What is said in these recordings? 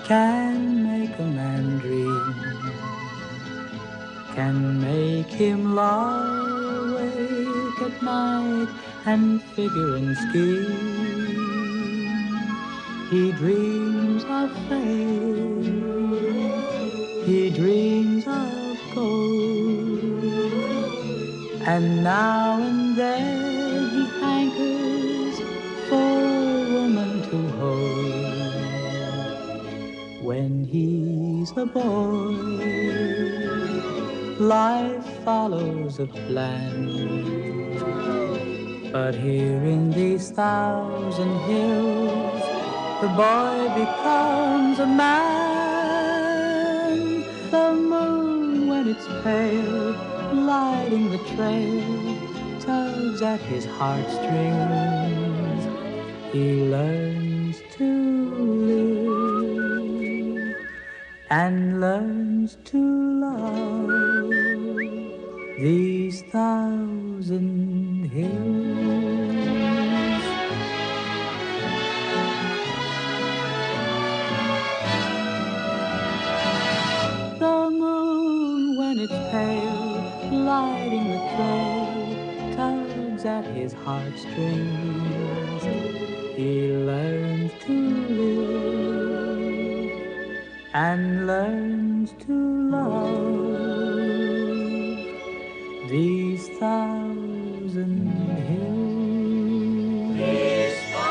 can make a man dream, can make him lie awake at night and figure and scheme. He dreams of fame, he dreams of gold, and now and then he hankers for a woman to hold. When he's a boy, life follows a plan. But here in these 1,000 hills, the boy becomes a man. The moon, when it's pale, lighting the trail, tugs at his heartstrings. He learns to live and learns to love these 1,000 hills. The moon, when it's pale, lighting the trail, tugs at his heartstrings. He learns to live and learns to love these 1,000 hills. These 1,000 hills.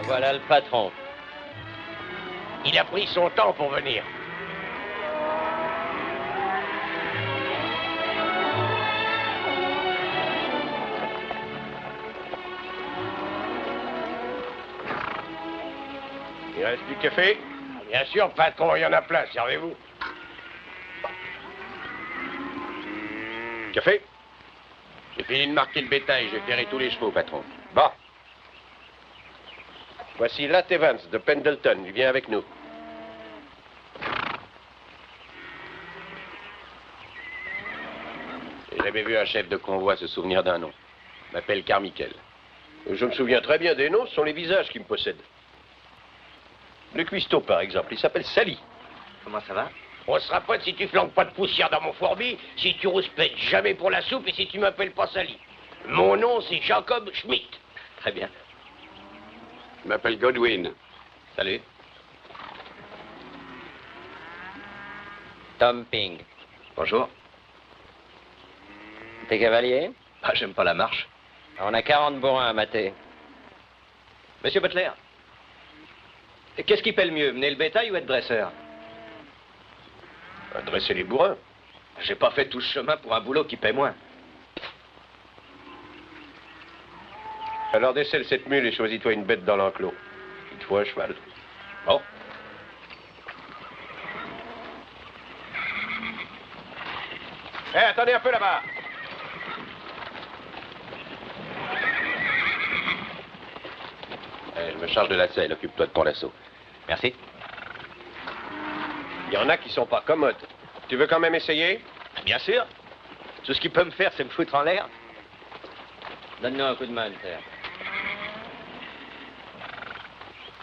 Voilà le patron. Il a pris son temps pour venir. Il reste du café? Bien sûr, patron, il y en a plein, servez-vous. Café? J'ai fini de marquer le bétail, j'ai ferré tous les chevaux, patron. Bon. Voici Lat Evans de Pendleton, il vient avec nous. J'ai jamais vu un chef de convoi se souvenir d'un nom. Je m'appelle Carmichael. Je me souviens très bien des noms, ce sont les visages qui me possèdent. Le cuistot, par exemple, il s'appelle Sally. Comment ça va? On se rapproche si tu flanques pas de poussière dans mon fourbi, si tu rouspètes jamais pour la soupe et si tu m'appelles pas Sally. Mon nom, c'est Jacob Schmidt. Très bien. Je m'appelle Godwin. Salut. Tom Ping. Bonjour. T'es cavalier? Ah, j'aime pas la marche. On a 40 bourrins à mater. Monsieur Butler, qu'est-ce qui paie le mieux, mener le bétail ou être dresseur? Dresser les bourrins. J'ai pas fait tout ce chemin pour un boulot qui paie moins. Alors décèle cette mule et choisis-toi une bête dans l'enclos. Il te faut un cheval. Bon. Hé, attendez un peu là-bas. Je me charge de la selle, occupe-toi de ton lasso. Merci. Il y en a qui sont pas commodes. Tu veux quand même essayer? Bien sûr. Tout ce qu'il peut me faire, c'est me foutre en l'air. Donne-nous un coup de main, père.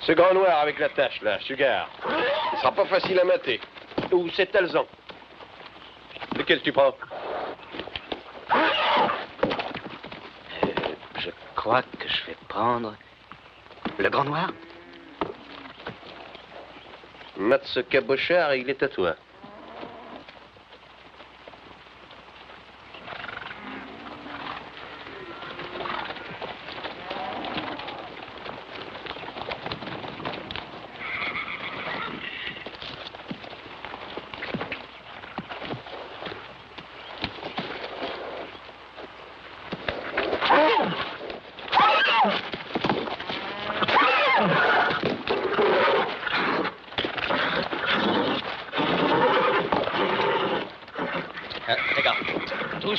Ce grand noir avec la tache, là, Sugar. Il sera pas facile à mater. Ou c'est Talzan. Lequel tu prends? Je crois que je vais prendre le grand noir. Mate ce cabochard, il est à toi.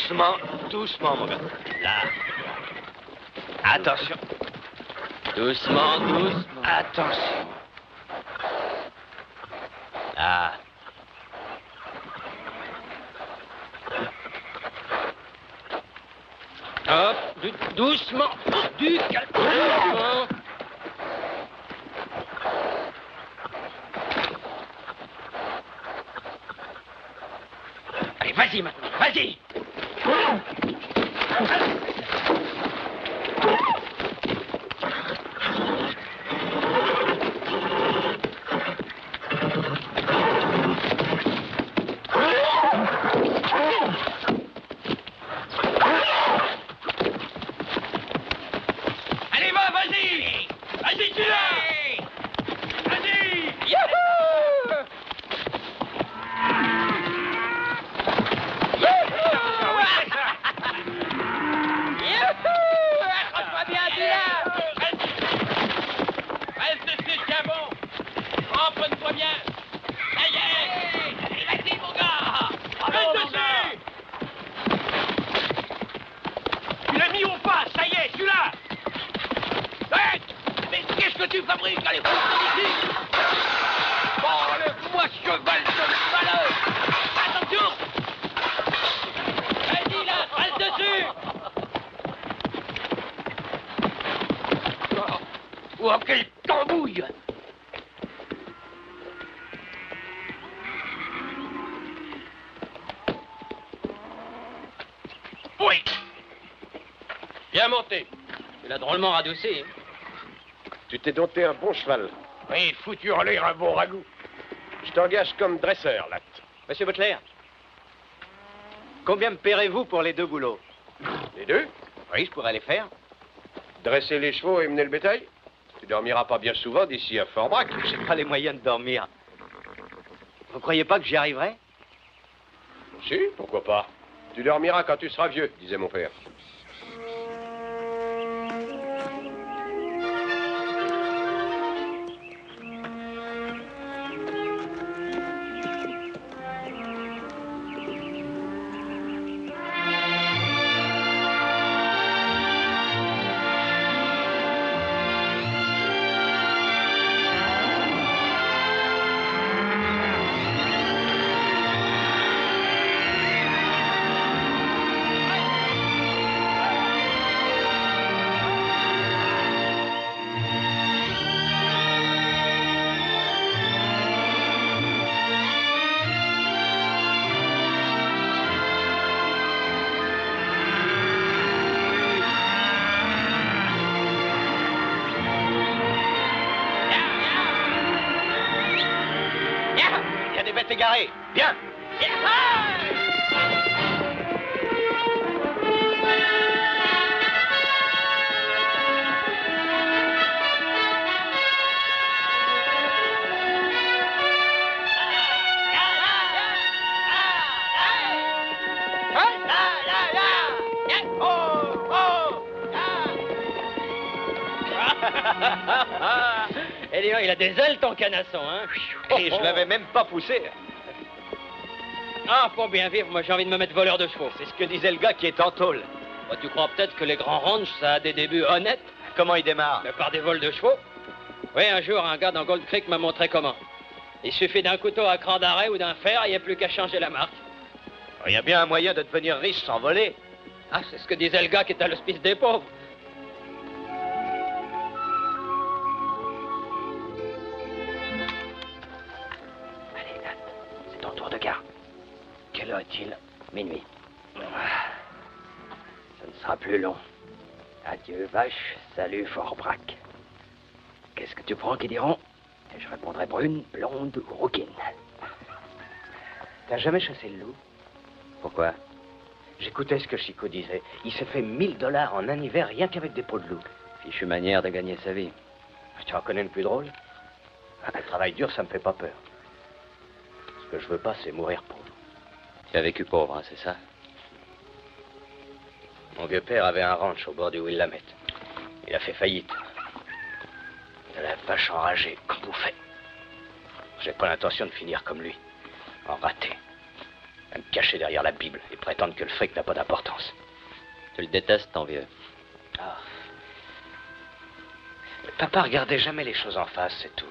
Doucement, doucement, mon gars. Là. Attention. Doucement, doucement. Attention. Là. Hop, doucement, du calme. Doucement. Allez, vas-y maintenant, vas-y. Allez, va, vas-y. Vas-y, tu l'as. Vas-y. Youhou. Accroche-toi bien, dis-là. Reste dessus, tiens bon. Empoigne-toi bien. Ça y est. Et vas-y, mon gars. Reste dessus. Tu l'as mis au pas, ça y est, tu l'as. Hey, mais qu'est-ce que tu fabriques? Allez, fous-toi d'ici. Oh, le moi cheval de malheur. Attention. Vas-y, là, reste dessus. Oh, quelle tambouille! Oui! Bien monté. Tu l'as drôlement radouci. Hein. Tu t'es dompté un bon cheval. Oui, foutu en l'air un bon ragoût. Je t'engage comme dresseur, Latte. Monsieur Butler, combien me paierez-vous pour les 2 boulots? Les deux? Oui, je pourrais les faire. Dresser les chevaux et mener le bétail? Tu dormiras pas bien souvent d'ici à Fort-Brac. J'ai pas les moyens de dormir. Vous croyez pas que j'y arriverai? Si, pourquoi pas. Tu dormiras quand tu seras vieux, disait mon père. Il y a des bêtes égarées. Bien. Et dis donc, il a des ailes, ton canasson, hein? Et je l'avais même pas poussé. Ah, pour bien vivre, moi j'ai envie de me mettre voleur de chevaux. C'est ce que disait le gars qui est en tôle. Bah, tu crois peut-être que les grands ranchs, ça a des débuts honnêtes? Comment il démarre? Mais par des vols de chevaux? Oui, un jour, un gars dans Gold Creek m'a montré comment. Il suffit d'un couteau à cran d'arrêt ou d'un fer, il n'y a plus qu'à changer la marque. Il y a bien un moyen de devenir riche sans voler. Ah, c'est ce que disait le gars qui est à l'hospice des pauvres. Allez, Nat, c'est ton tour de garde. Quelle heure est-il? Minuit. Ce ne sera plus long. Adieu, vache. Salut, Fort-Brac. Qu'est-ce que tu prends qu'ils diront? Et je répondrai brune, blonde ou rouquine. T'as jamais chassé le loup? Pourquoi? J'écoutais ce que Chico disait. Il s'est fait 1000 $ en un hiver rien qu'avec des peaux de loup. Fichue manière de gagner sa vie. Tu en connais une plus drôle? Un travail dur, ça me fait pas peur. Ce que je veux pas, c'est mourir pauvre. Tu as vécu pauvre, hein, c'est ça? Mon vieux-père avait un ranch au bord du Willamette. Il a fait faillite. De la vache enragée, comme vous faites. J'ai pas l'intention de finir comme lui, en raté. À me cacher derrière la Bible et prétendre que le fric n'a pas d'importance. Tu le détestes, ton vieux. Ah. Papa, regardez jamais les choses en face, c'est tout.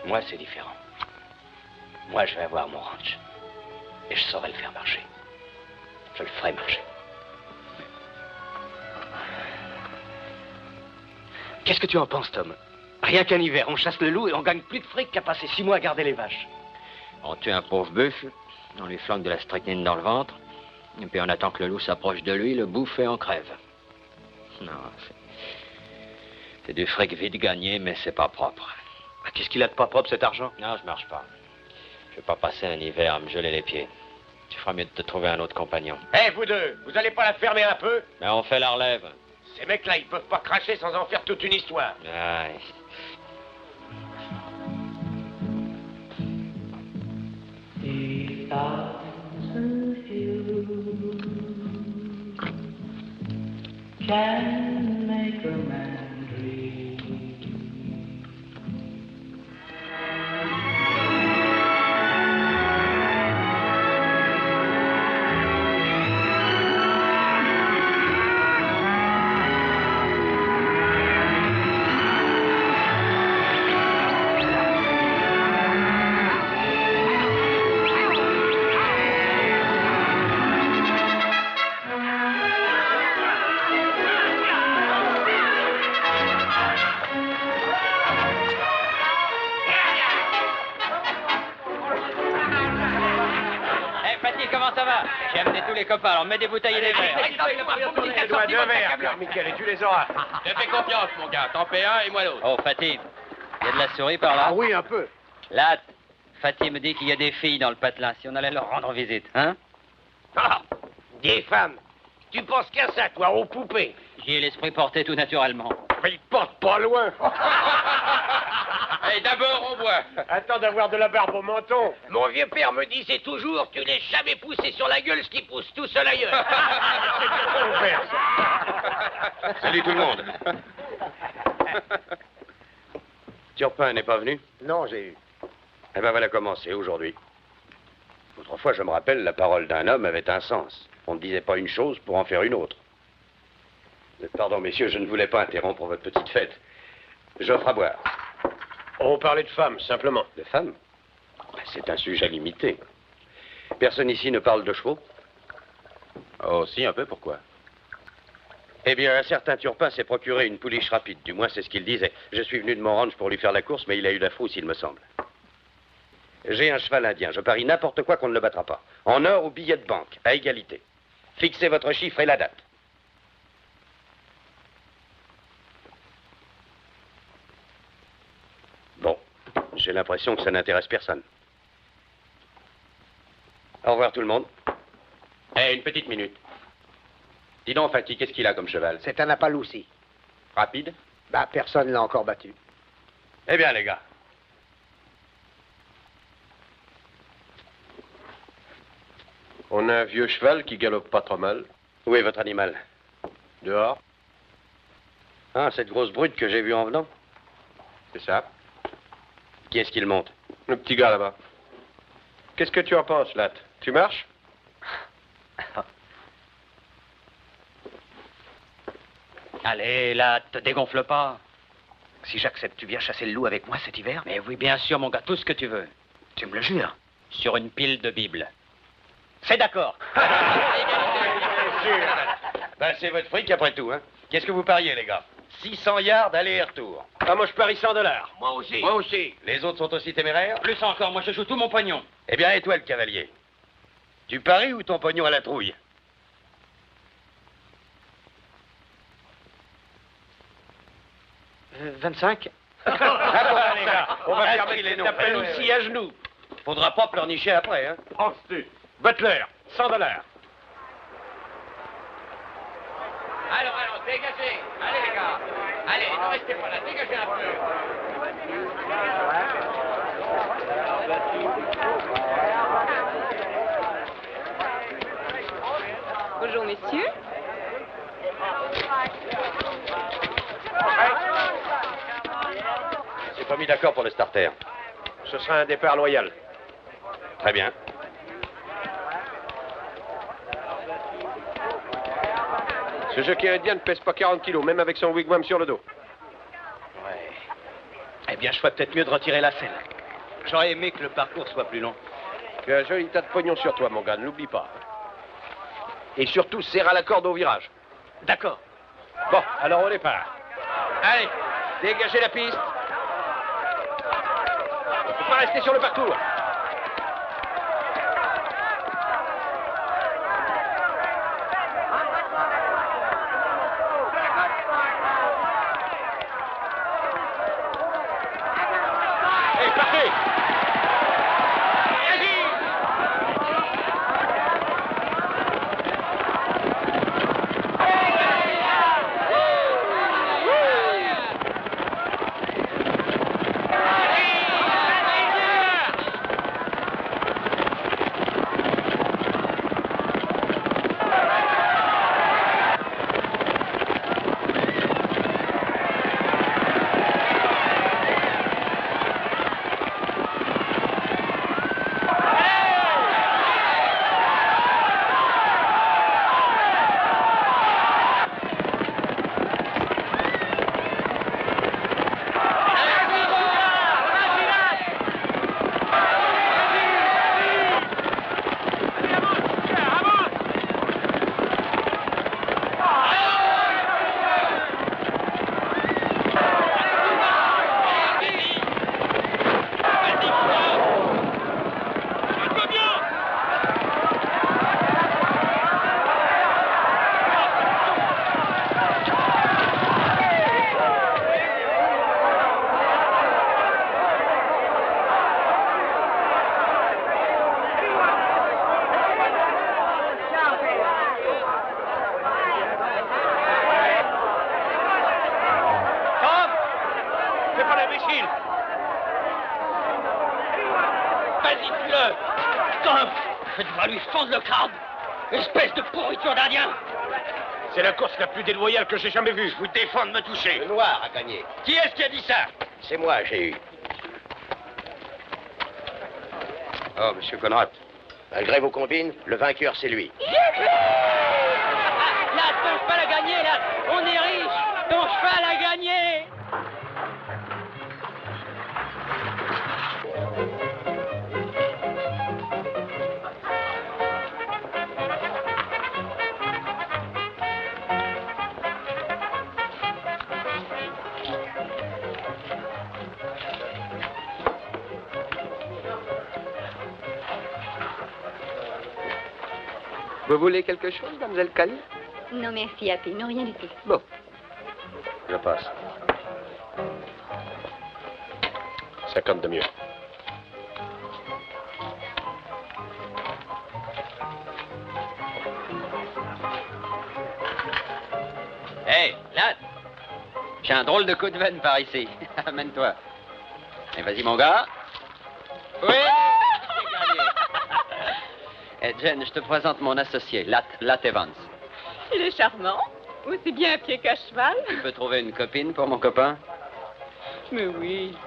Moi, c'est différent. Moi, je vais avoir mon ranch. Et je saurai le faire marcher. Je le ferai marcher. Qu'est-ce que tu en penses, Tom? Rien qu'un hiver, on chasse le loup et on gagne plus de fric qu'à passer 6 mois à garder les vaches. On tue un pauvre bœuf, on lui flanque de la strychnine dans le ventre, et puis on attend que le loup s'approche de lui, le bouffe et on crève. Non, c'est du fric vite gagné, mais c'est pas propre. Qu'est-ce qu'il a de pas propre, cet argent? Non, je marche pas. Je vais pas passer un hiver à me geler les pieds. Tu feras mieux de te trouver un autre compagnon. Hé, vous deux, vous allez pas la fermer un peu? Mais on fait la relève. Ces mecs-là, ils peuvent pas cracher sans en faire toute une histoire. Ouais. A thousand hills can make a man dream. Comment ça va? J'ai amené tous les copains, alors mets des bouteilles et des verres. Tu dois 2 verres, Carmichael, et tu les auras. Je te fais confiance, mon gars. T'en fais un et moi l'autre. Oh, Fatih, il y a de la souris par là? Ah oui, un peu. Là, Fatih me dit qu'il y a des filles dans le patelin, si on allait leur rendre visite, hein? Ah, des femmes. Tu penses qu'à ça, toi, aux poupées? J'y ai l'esprit porté tout naturellement. Mais ils portent pas loin. Et d'abord, on boit. Attends d'avoir de la barbe au menton. Mon vieux père me disait toujours, tu n'es jamais poussé sur la gueule ce qui pousse tout seul ailleurs. C'est ton père, ça. Salut tout le monde. Turpin n'est pas venu? Non, j'ai eu. Eh ben voilà comment c'est aujourd'hui. Autrefois, je me rappelle, la parole d'un homme avait un sens. On ne disait pas une chose pour en faire une autre. Pardon, messieurs, je ne voulais pas interrompre votre petite fête. J'offre à boire. On parlait de femmes, simplement. De femmes? C'est un sujet limité. Personne ici ne parle de chevaux? Oh, si, un peu, pourquoi? Eh bien, un certain Turpin s'est procuré une pouliche rapide. Du moins, c'est ce qu'il disait. Je suis venu de mon ranch pour lui faire la course, mais il a eu la frousse, il me semble. J'ai un cheval indien. Je parie n'importe quoi qu'on ne le battra pas. En or ou billet de banque, à égalité. Fixez votre chiffre et la date. Bon, j'ai l'impression que ça n'intéresse personne. Au revoir tout le monde. Eh, une petite minute. Dis donc, Fatih, qu'est-ce qu'il a comme cheval? C'est un Appaloussi. Rapide? Bah, personne l'a encore battu. Eh bien, les gars. On a un vieux cheval qui galope pas trop mal. Où est votre animal? Dehors. Ah, cette grosse brute que j'ai vue en venant? C'est ça. Qui est-ce qui le monte? Le petit gars là-bas. Qu'est-ce que tu en penses, Latte? Tu marches? Allez, là, te dégonfle pas. Si j'accepte, tu viens chasser le loup avec moi cet hiver? Mais oui, bien sûr, mon gars, tout ce que tu veux. Tu me le jures? Sur une pile de Bible. C'est d'accord. Ben, c'est votre fric après tout, hein. Qu'est-ce que vous pariez, les gars? 600 yards aller et retour. Ah, moi, je parie $100. Moi aussi. Moi aussi. Les autres sont aussi téméraires? Plus encore, moi je joue tout mon pognon. Eh bien, et toi, le cavalier? Tu paries ou ton pognon à la trouille? 25? Ah bon, les gars, on va faire les les appels aussi à genoux. Faudra pas pleurnicher après, hein. Penses-tu? Butler, $100. Alors, dégagez. Allez, les gars. Allez, ne restez pas là. Dégagez un peu. Bonjour, messieurs. C'est pas mis d'accord pour le starter. Ce sera un départ loyal. Très bien. Ce jockey indien ne pèse pas 40 kilos, même avec son wigwam sur le dos. Ouais. Eh bien, je ferais peut-être mieux de retirer la selle. J'aurais aimé que le parcours soit plus long. Tu as un joli tas de pognon sur toi, mon gars, ne l'oublie pas. Et surtout, serre à la corde au virage. D'accord. Bon, alors on départ. Allez, dégagez la piste. Il ne faut pas rester sur le parcours. Allez, partez. Tu vas lui fendre le crâne. Espèce de pourriture d'Indien. C'est la course la plus déloyale que j'ai jamais vue. Je vous défends de me toucher. Le noir a gagné. Qui est-ce qui a dit ça? C'est moi, j'ai eu. Oh, monsieur Conrad. Malgré vos combines, le vainqueur, c'est lui. Là, ton cheval a gagné, là. On est riche. Ton cheval a gagné. Vous voulez quelque chose, mademoiselle Cali? Non, merci, Happy. Non, rien du tout. Bon. Je passe. 50 de mieux. Hé, là, j'ai un drôle de coup de veine par ici. Amène-toi. Et vas-y, mon gars. Oui, j'ai gagné. Eh, Jen, je te présente mon associé, Lat Evans. Il est charmant. Aussi bien à pied qu'à cheval. Tu peux trouver une copine pour mon copain? Mais oui.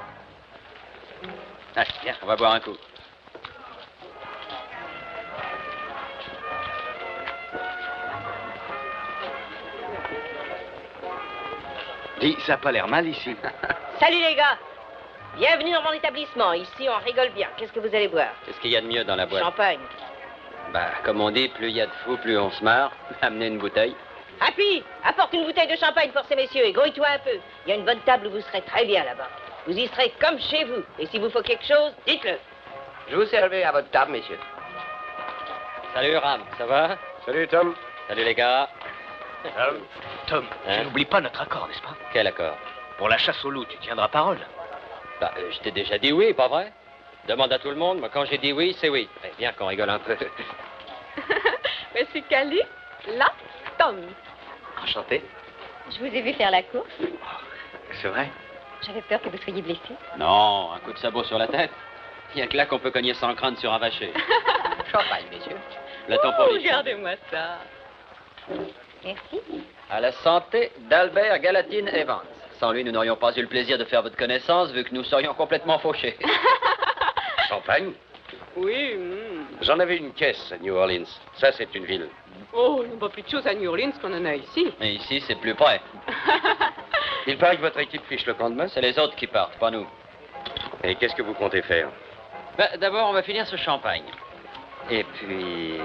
Allez, viens, on va boire un coup. Dis, ça a pas l'air mal ici. Salut les gars. Bienvenue dans mon établissement. Ici, on rigole bien. Qu'est-ce que vous allez boire? Qu'est-ce qu'il y a de mieux dans la boîte? Champagne. Bah, comme on dit, plus il y a de fous, plus on se marre. Amenez une bouteille. Happy, apporte une bouteille de champagne pour ces messieurs et grouille-toi un peu. Il y a une bonne table où vous serez très bien là-bas. Vous y serez comme chez vous. Et si vous faut quelque chose, dites-le. Je vous servais à votre table, messieurs. Salut, Ram, ça va? Salut, Tom. Salut, les gars. Tom, Hein? tu n'oublies pas notre accord, n'est-ce pas? Quel accord? Pour la chasse au loup, tu tiendras parole. Bah, je t'ai déjà dit oui, pas vrai? Demande à tout le monde, moi, quand j'ai dit oui, c'est oui. Eh bien qu'on rigole un peu. Monsieur Cali, là, Tom. Enchanté. Je vous ai vu faire la course. C'est vrai? J'avais peur que vous soyez blessé. Non, un coup de sabot sur la tête. Il y a que là qu'on peut cogner sans crâne sur un vacher. Champagne, messieurs. Le temps pour les choses. Regardez-moi ça. Merci. À la santé d'Albert Galatine Evans. Sans lui, nous n'aurions pas eu le plaisir de faire votre connaissance, vu que nous serions complètement fauchés. Champagne? Oui. J'en avais une caisse à New Orleans. Ça, c'est une ville Oh, il n'y a pas plus de choses à New Orleans qu'on en a ici. Et ici, c'est plus près. Il paraît que votre équipe fiche le camp de masse. C'est les autres qui partent, pas nous. Et qu'est-ce que vous comptez faire? D'abord, on va finir ce champagne. Et puis...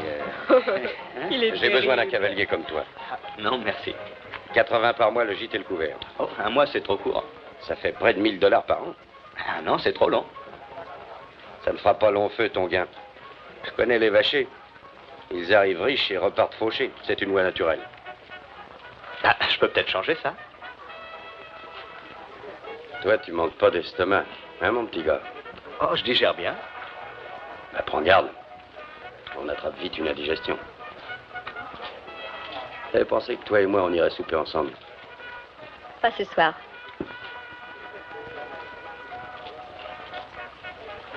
Il est J'ai besoin d'un terrible. cavalier comme toi. Non, merci. 80 par mois, le gîte et le couvert. Oh, un mois, c'est trop court. Ça fait près de 1000 $ par an. Ah non, c'est trop long. Ça ne fera pas long feu, ton gain. Je connais les vachers. Ils arrivent riches et repartent fauchés. C'est une loi naturelle. Ah, je peux peut-être changer ça. Toi, tu manques pas d'estomac, hein, mon petit gars? Oh, je digère bien. Bah, prends garde. On attrape vite une indigestion. J'avais pensé que toi et moi, on irait souper ensemble. Pas ce soir.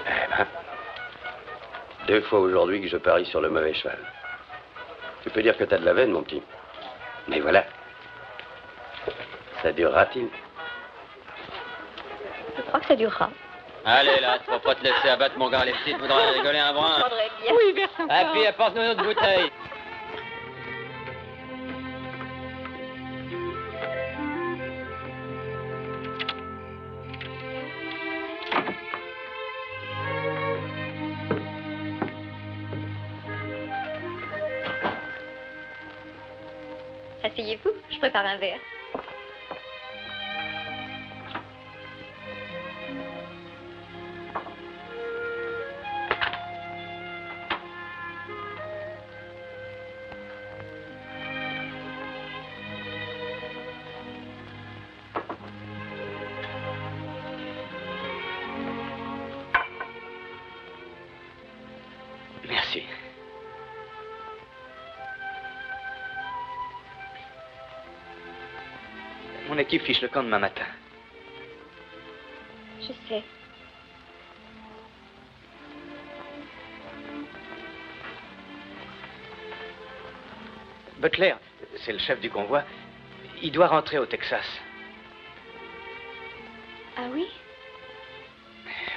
Eh ben, 2 fois aujourd'hui que je parie sur le mauvais cheval. Tu peux dire que t'as de la veine, mon petit. Mais voilà. Ça durera-t-il? Je crois que ça durera. Allez, là, tu vas pas te laisser abattre, mon gars. Les petites voudraient rigoler un brin. Je prendrais bien. Oui, verse encore. Ah, puis apporte-nous notre bouteille. Asseyez-vous, je prépare un verre. Merci. Mon équipe fiche le camp demain matin. Je sais. Butler, c'est le chef du convoi. Il doit rentrer au Texas. Ah oui?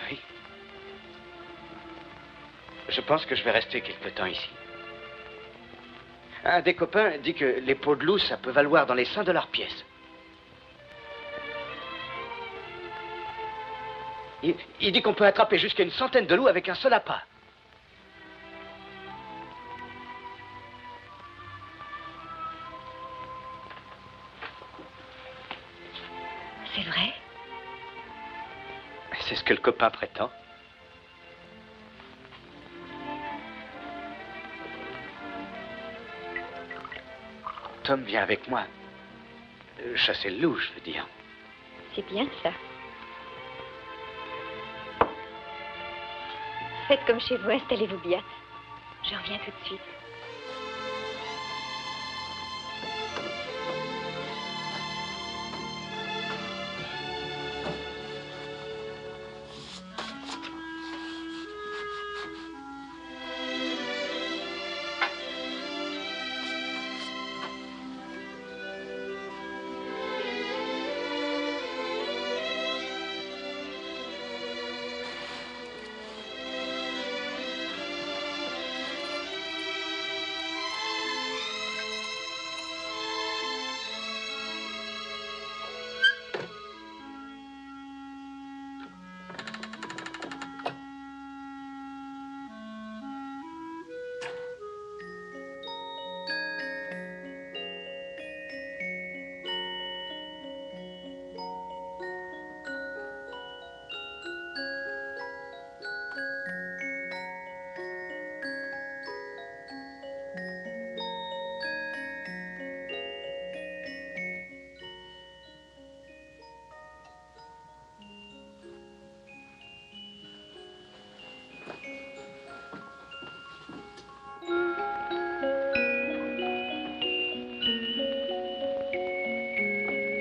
Oui. Je pense que je vais rester quelque temps ici. Un des copains dit que les peaux de loup, ça peut valoir dans les 100 $ pièce. Il dit qu'on peut attraper jusqu'à une centaine de loups avec un seul appât. C'est vrai? C'est ce que le copain prétend. Tom vient avec moi. Chasser le loup, je veux dire. C'est bien ça. Faites comme chez vous, installez-vous bien. Je reviens tout de suite.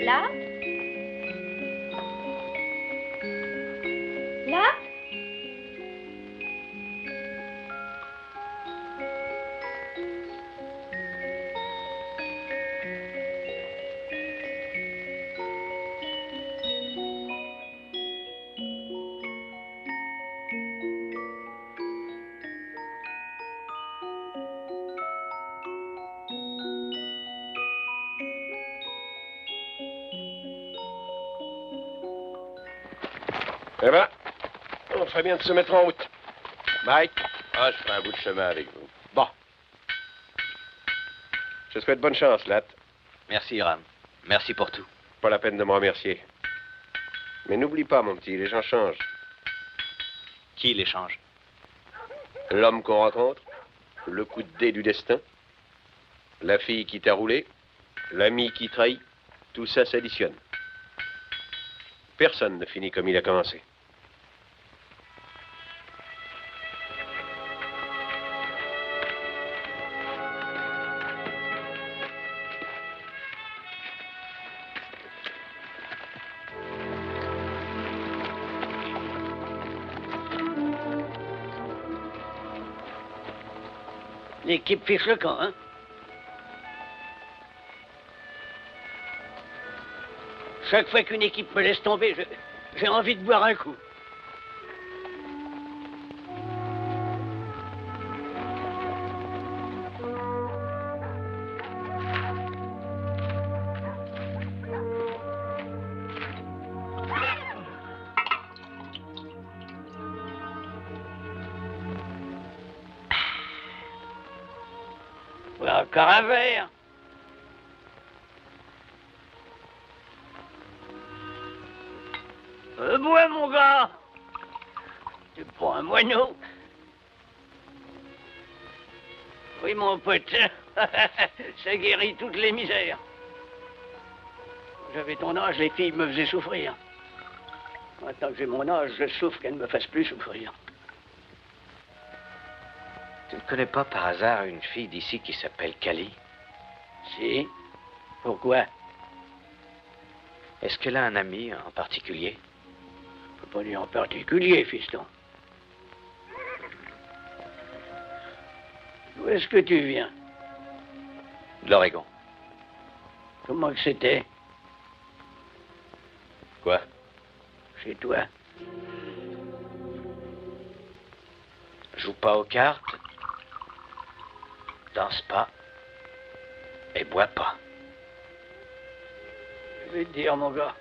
Là? Là? Eh ben, on ferait bien de se mettre en route. Mike? Ah, je ferai un bout de chemin avec vous. Bon. Je te souhaite bonne chance, Lat. Merci, Ram. Merci pour tout. Pas la peine de me remercier. Mais n'oublie pas, mon petit, les gens changent. Qui les change? L'homme qu'on rencontre, le coup de dé du destin, la fille qui t'a roulé, l'ami qui trahit, tout ça s'additionne. Personne ne finit comme il a commencé. L'équipe fiche le camp, hein? Chaque fois qu'une équipe me laisse tomber, j'ai envie de boire un coup. Encore un verre. Bois, mon gars. Tu prends un moineau. Oui, mon pote. Ça guérit toutes les misères. J'avais ton âge, les filles me faisaient souffrir. Maintenant que j'ai mon âge, je souffre qu'elles ne me fassent plus souffrir. Tu ne connais pas par hasard une fille d'ici qui s'appelle Cali? Si. Pourquoi? Est-ce qu'elle a un ami en particulier? Je peux pas dire en particulier, fiston. D'où est-ce que tu viens? De l'Oregon. Comment que c'était? Quoi? Chez toi. Joue pas aux cartes, danse pas et bois pas. Je vais te dire, mon gars,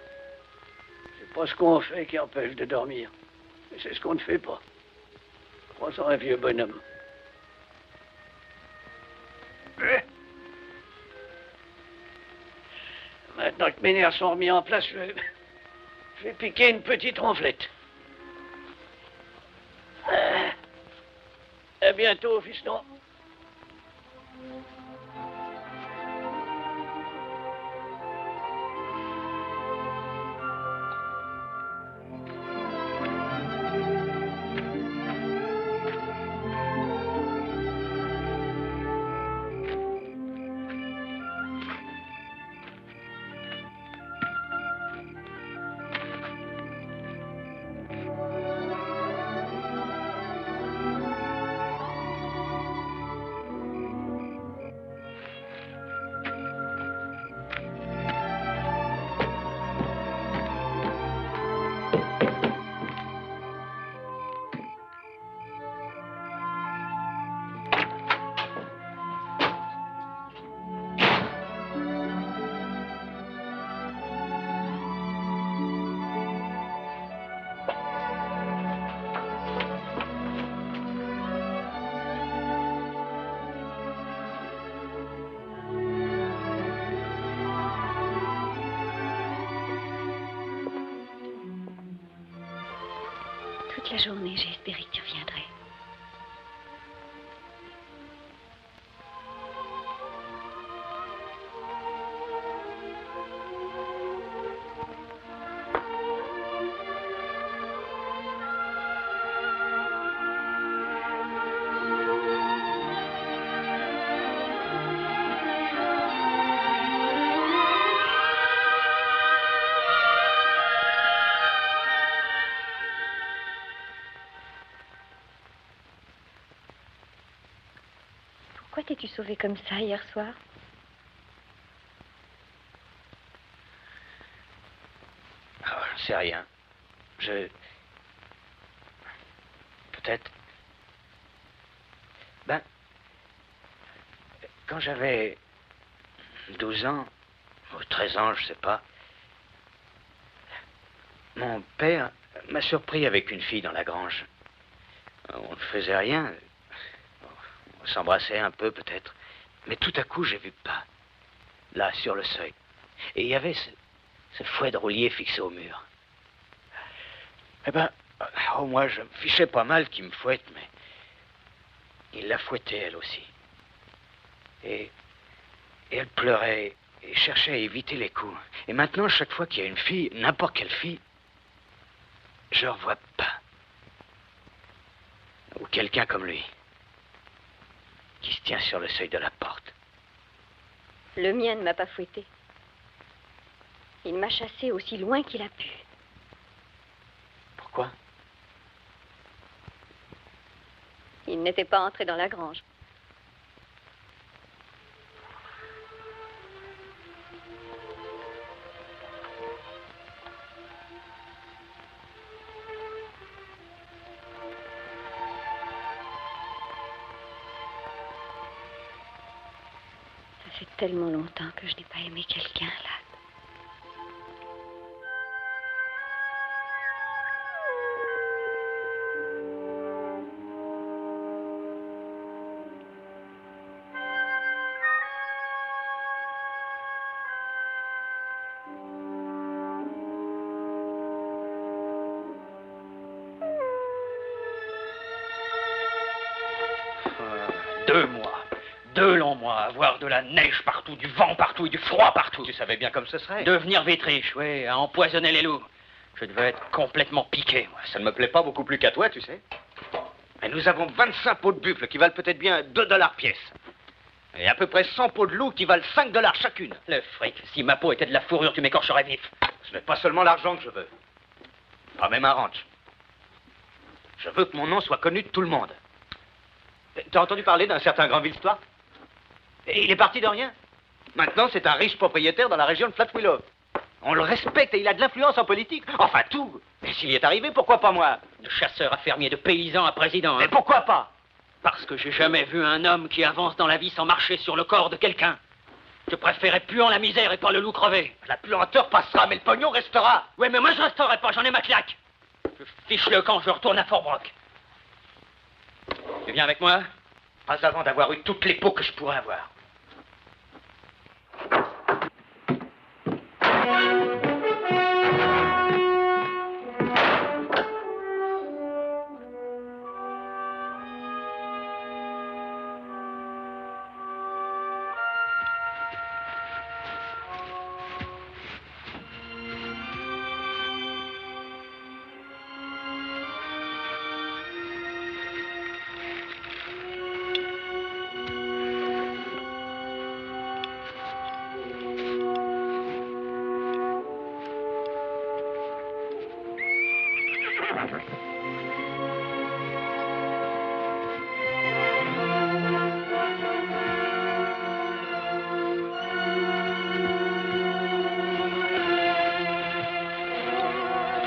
c'est pas ce qu'on fait qui empêche de dormir, mais c'est ce qu'on ne fait pas. Crois-en un vieux bonhomme. Maintenant que mes nerfs sont remis en place, je vais piquer une petite ronflette. À bientôt, fiston. Toute la journée, j'ai espéré que tu reviendrais. Pourquoi t'es-tu sauvé comme ça hier soir? Ah, je sais rien. Peut-être... Ben... Quand j'avais 12 ans, ou 13 ans, je sais pas, mon père m'a surpris avec une fille dans la grange. On ne faisait rien. On s'embrassait un peu, peut-être. Mais tout à coup, j'ai vu pas. Là, sur le seuil. Et il y avait ce fouet de roulier fixé au mur. Eh ben, moi, je me fichais pas mal qu'il me fouette, mais il la fouettait, elle aussi. Et elle pleurait et cherchait à éviter les coups. Et maintenant, chaque fois qu'il y a une fille, n'importe quelle fille, je revois pas. Ou quelqu'un comme lui, qui se tient sur le seuil de la porte. Le mien ne m'a pas fouetté. Il m'a chassé aussi loin qu'il a pu. Pourquoi? Il n'était pas entré dans la grange. Ça fait tellement longtemps que je n'ai pas aimé quelqu'un, là. Deux longs mois, avoir de la neige partout, du vent partout et du froid partout. Tu savais bien comme ce serait. Devenir vétriche, oui, à empoisonner les loups. Je devais être complètement piqué, moi. Ça ne me plaît pas beaucoup plus qu'à toi, tu sais. Mais nous avons 25 pots de buffle qui valent peut-être bien 2 $ pièce. Et à peu près 100 pots de loup qui valent 5 $ chacune. Le fric, si ma peau était de la fourrure, tu m'écorcherais vif. Ce n'est pas seulement l'argent que je veux. Pas même un ranch. Je veux que mon nom soit connu de tout le monde. T'as entendu parler d'un certain Granville-Histoire? Et il est parti de rien. Maintenant, c'est un riche propriétaire dans la région de Flat Willow. On le respecte et il a de l'influence en politique. Enfin, tout. Et s'il y est arrivé, pourquoi pas moi? De chasseur à fermier, de paysan à président. Mais pourquoi pas? Parce que j'ai jamais vu un homme qui avance dans la vie sans marcher sur le corps de quelqu'un. Je préférais puant la misère et pas le loup crevé. La puanteur passera, mais le pognon restera. Ouais, mais moi je resterai pas, j'en ai ma claque. Je fiche le camp, je retourne à Fort-Brock. Tu viens avec moi? Pas avant d'avoir eu toutes les peaux que je pourrais avoir.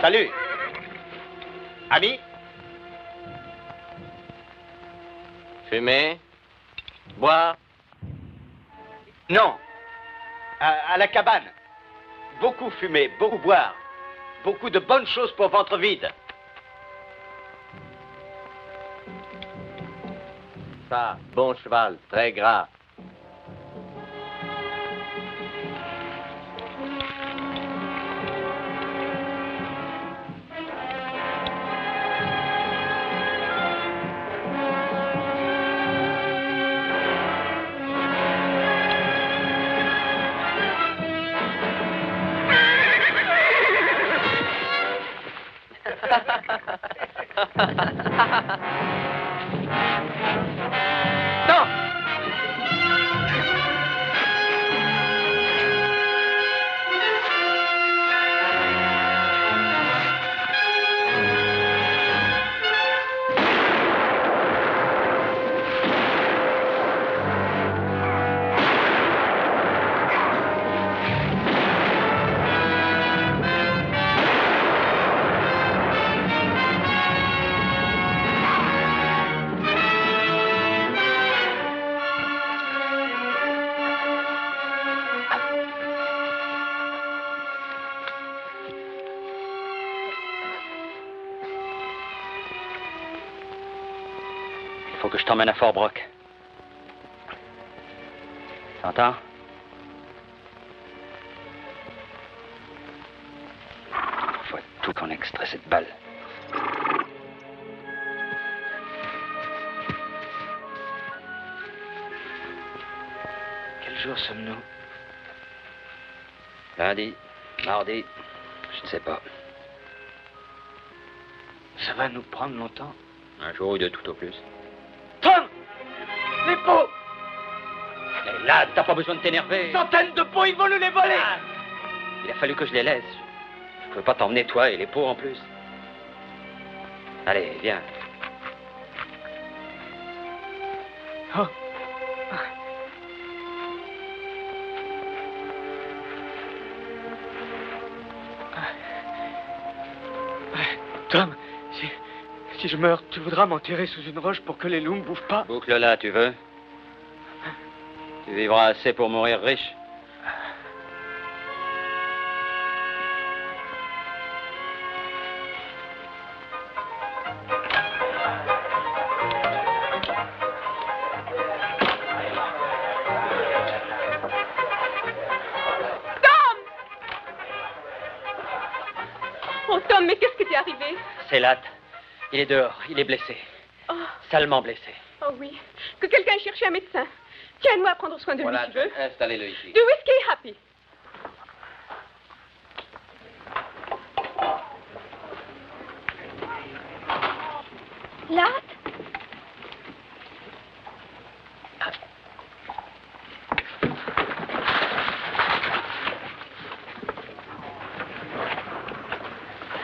Salut. Ami? Fumer? Boire? Non. À la cabane. Beaucoup fumer, beaucoup boire. Beaucoup de bonnes choses pour ventre vide. Ça, bon cheval, très gras. faut que je t'emmène à Fort Brock. T'entends? Faut tout qu'on extrait cette balle. Quel jour sommes-nous? Lundi, mardi, je ne sais pas. Ça va nous prendre longtemps? Un jour ou deux tout au plus. Tom! Les pots! Et là, t'as pas besoin de t'énerver. Centaines de pots, ils vont nous les voler! Ah, il a fallu que je les laisse. Je peux pas t'emmener, toi, et les pots en plus. Allez, viens. Oh. Tom, si je meurs, tu voudras m'enterrer sous une roche pour que les loups ne bouffent pas? Boucle là, tu veux? Tu vivras assez pour mourir riche. Oh, Tom, mais qu'est-ce qui t'est arrivé? C'est Latt. Il est dehors. Il est blessé. Oh. Salement blessé. Oh oui. Que quelqu'un cherche un médecin. Tiens-moi à prendre soin de lui, si tu veux. Installez-le ici. Du whisky, Happy. Latt?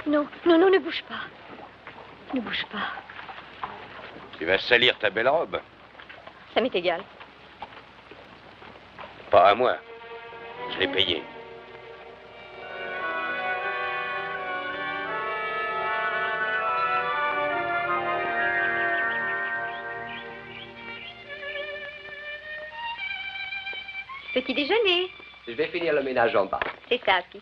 Non, non, non, ne bouge pas. Ne bouge pas. Tu vas salir ta belle robe. Ça m'est égal. Pas à moi. Je l'ai payé. Petit déjeuner. Je vais finir le ménage en bas. C'est ça, Happy.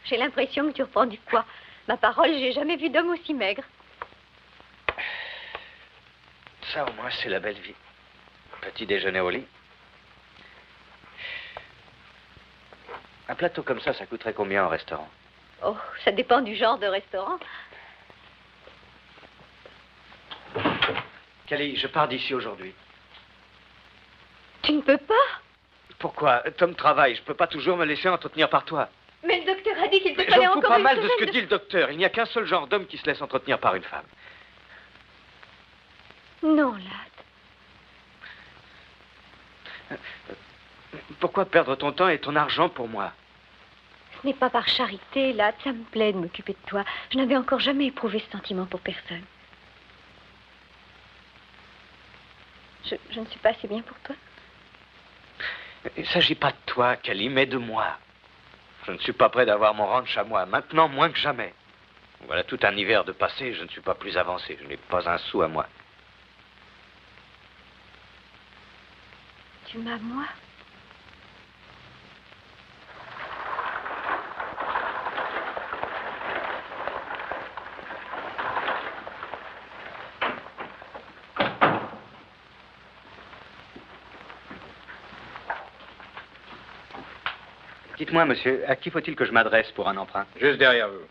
J'ai l'impression que tu reprends du poids. Ma parole, j'ai jamais vu d'homme aussi maigre. Ça, au moins, c'est la belle vie. Petit déjeuner au lit. Un plateau comme ça coûterait combien au restaurant? Oh, ça dépend du genre de restaurant. Callie, je pars d'ici aujourd'hui. Tu ne peux pas. Pourquoi? Tom travaille. Je peux pas toujours me laisser entretenir par toi. Mais le docteur a dit qu'il te Mais je fallait me fous encore pas une mal de ce semaine que dit le docteur. Il n'y a qu'un seul genre d'homme qui se laisse entretenir par une femme. Non, Latt. Pourquoi perdre ton temps et ton argent pour moi? Ce n'est pas par charité, Latt. Ça me plaît de m'occuper de toi. Je n'avais encore jamais éprouvé ce sentiment pour personne. Je ne suis pas assez bien pour toi. Il ne s'agit pas de toi, Callie, mais de moi. Je ne suis pas prêt d'avoir mon ranch à moi, maintenant moins que jamais. Voilà tout un hiver de passé, je ne suis pas plus avancé. Je n'ai pas un sou à moi. Tu m'as, moi? Dites-moi, monsieur, à qui faut-il que je m'adresse pour un emprunt? Juste derrière vous.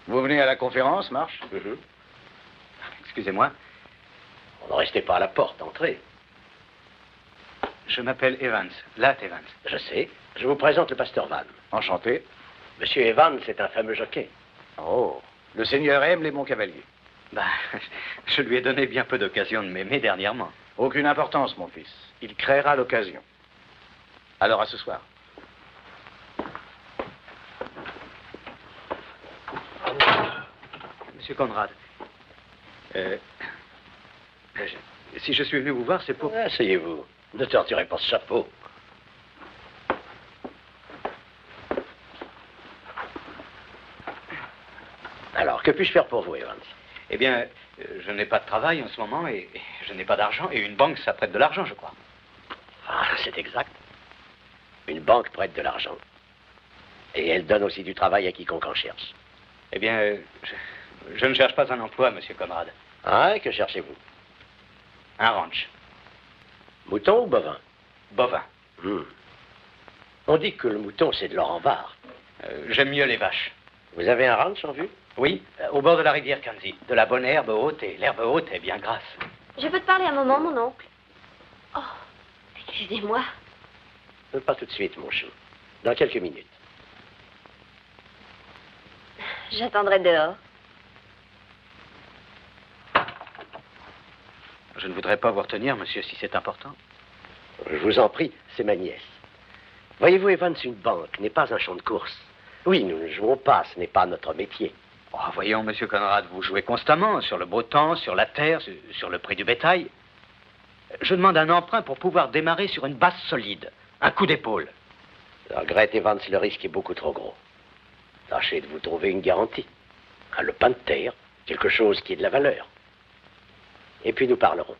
Vous venez à la conférence, Marche? Excusez-moi. Ne restez pas à la porte, entrez. Je m'appelle Evans, Latt Evans. Je sais. Je vous présente le pasteur Van. Enchanté. Monsieur Evans, c'est un fameux jockey. Oh, le Seigneur aime les bons cavaliers. Ben, je lui ai donné bien peu d'occasion de m'aimer dernièrement. Aucune importance, mon fils. Il créera l'occasion. Alors, à ce soir. Monsieur Conrad, si je suis venu vous voir, c'est pour... Asseyez-vous. Ne torturez pas ce chapeau. Alors, que puis-je faire pour vous, Evans? Eh bien, je n'ai pas de travail en ce moment et je n'ai pas d'argent. Et une banque, ça prête de l'argent, je crois. Ah, c'est exact. Une banque prête de l'argent. Et elle donne aussi du travail à quiconque en cherche. Eh bien, Je ne cherche pas un emploi, monsieur Conrad. Ah, et que cherchez-vous? Un ranch. Mouton ou bovin? Bovin. On dit que le mouton, c'est de l'or en barre. J'aime mieux les vaches. Vous avez un ranch en vue? Oui, au bord de la rivière Kanzi. De la bonne herbe haute, et l'herbe haute est bien grasse. Je peux te parler un moment, mon oncle? Oh, excusez-moi. Pas tout de suite, mon chou. Dans quelques minutes. J'attendrai dehors. Je ne voudrais pas vous retenir, monsieur, si c'est important. Je vous en prie, c'est ma nièce. Voyez-vous, Evans, une banque n'est pas un champ de course. Oui, nous ne jouons pas, ce n'est pas notre métier. Oh, voyons, monsieur Conrad, vous jouez constamment sur le beau temps, sur la terre, sur le prix du bétail. Je demande un emprunt pour pouvoir démarrer sur une base solide, un coup d'épaule. Je regrette, Evans, le risque est beaucoup trop gros. Tâchez de vous trouver une garantie. Un lopin de terre, quelque chose qui ait de la valeur. Et puis nous parlerons.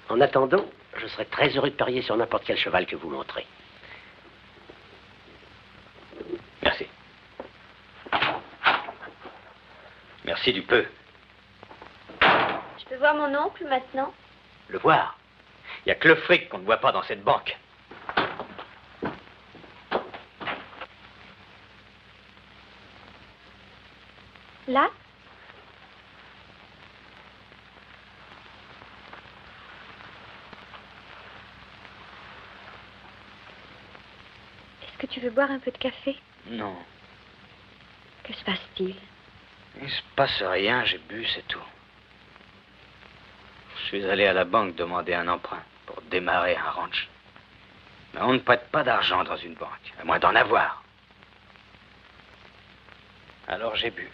En attendant, je serai très heureux de parier sur n'importe quel cheval que vous montrez. Merci. Merci du peu. Je peux voir mon oncle maintenant? Le voir? Il n'y a que le fric qu'on ne voit pas dans cette banque. Là? Est-ce que tu veux boire un peu de café? Non. Que se passe-t-il? Il se passe rien, j'ai bu, c'est tout. Je suis allé à la banque demander un emprunt pour démarrer un ranch. Mais on ne prête pas d'argent dans une banque, à moins d'en avoir. Alors j'ai bu.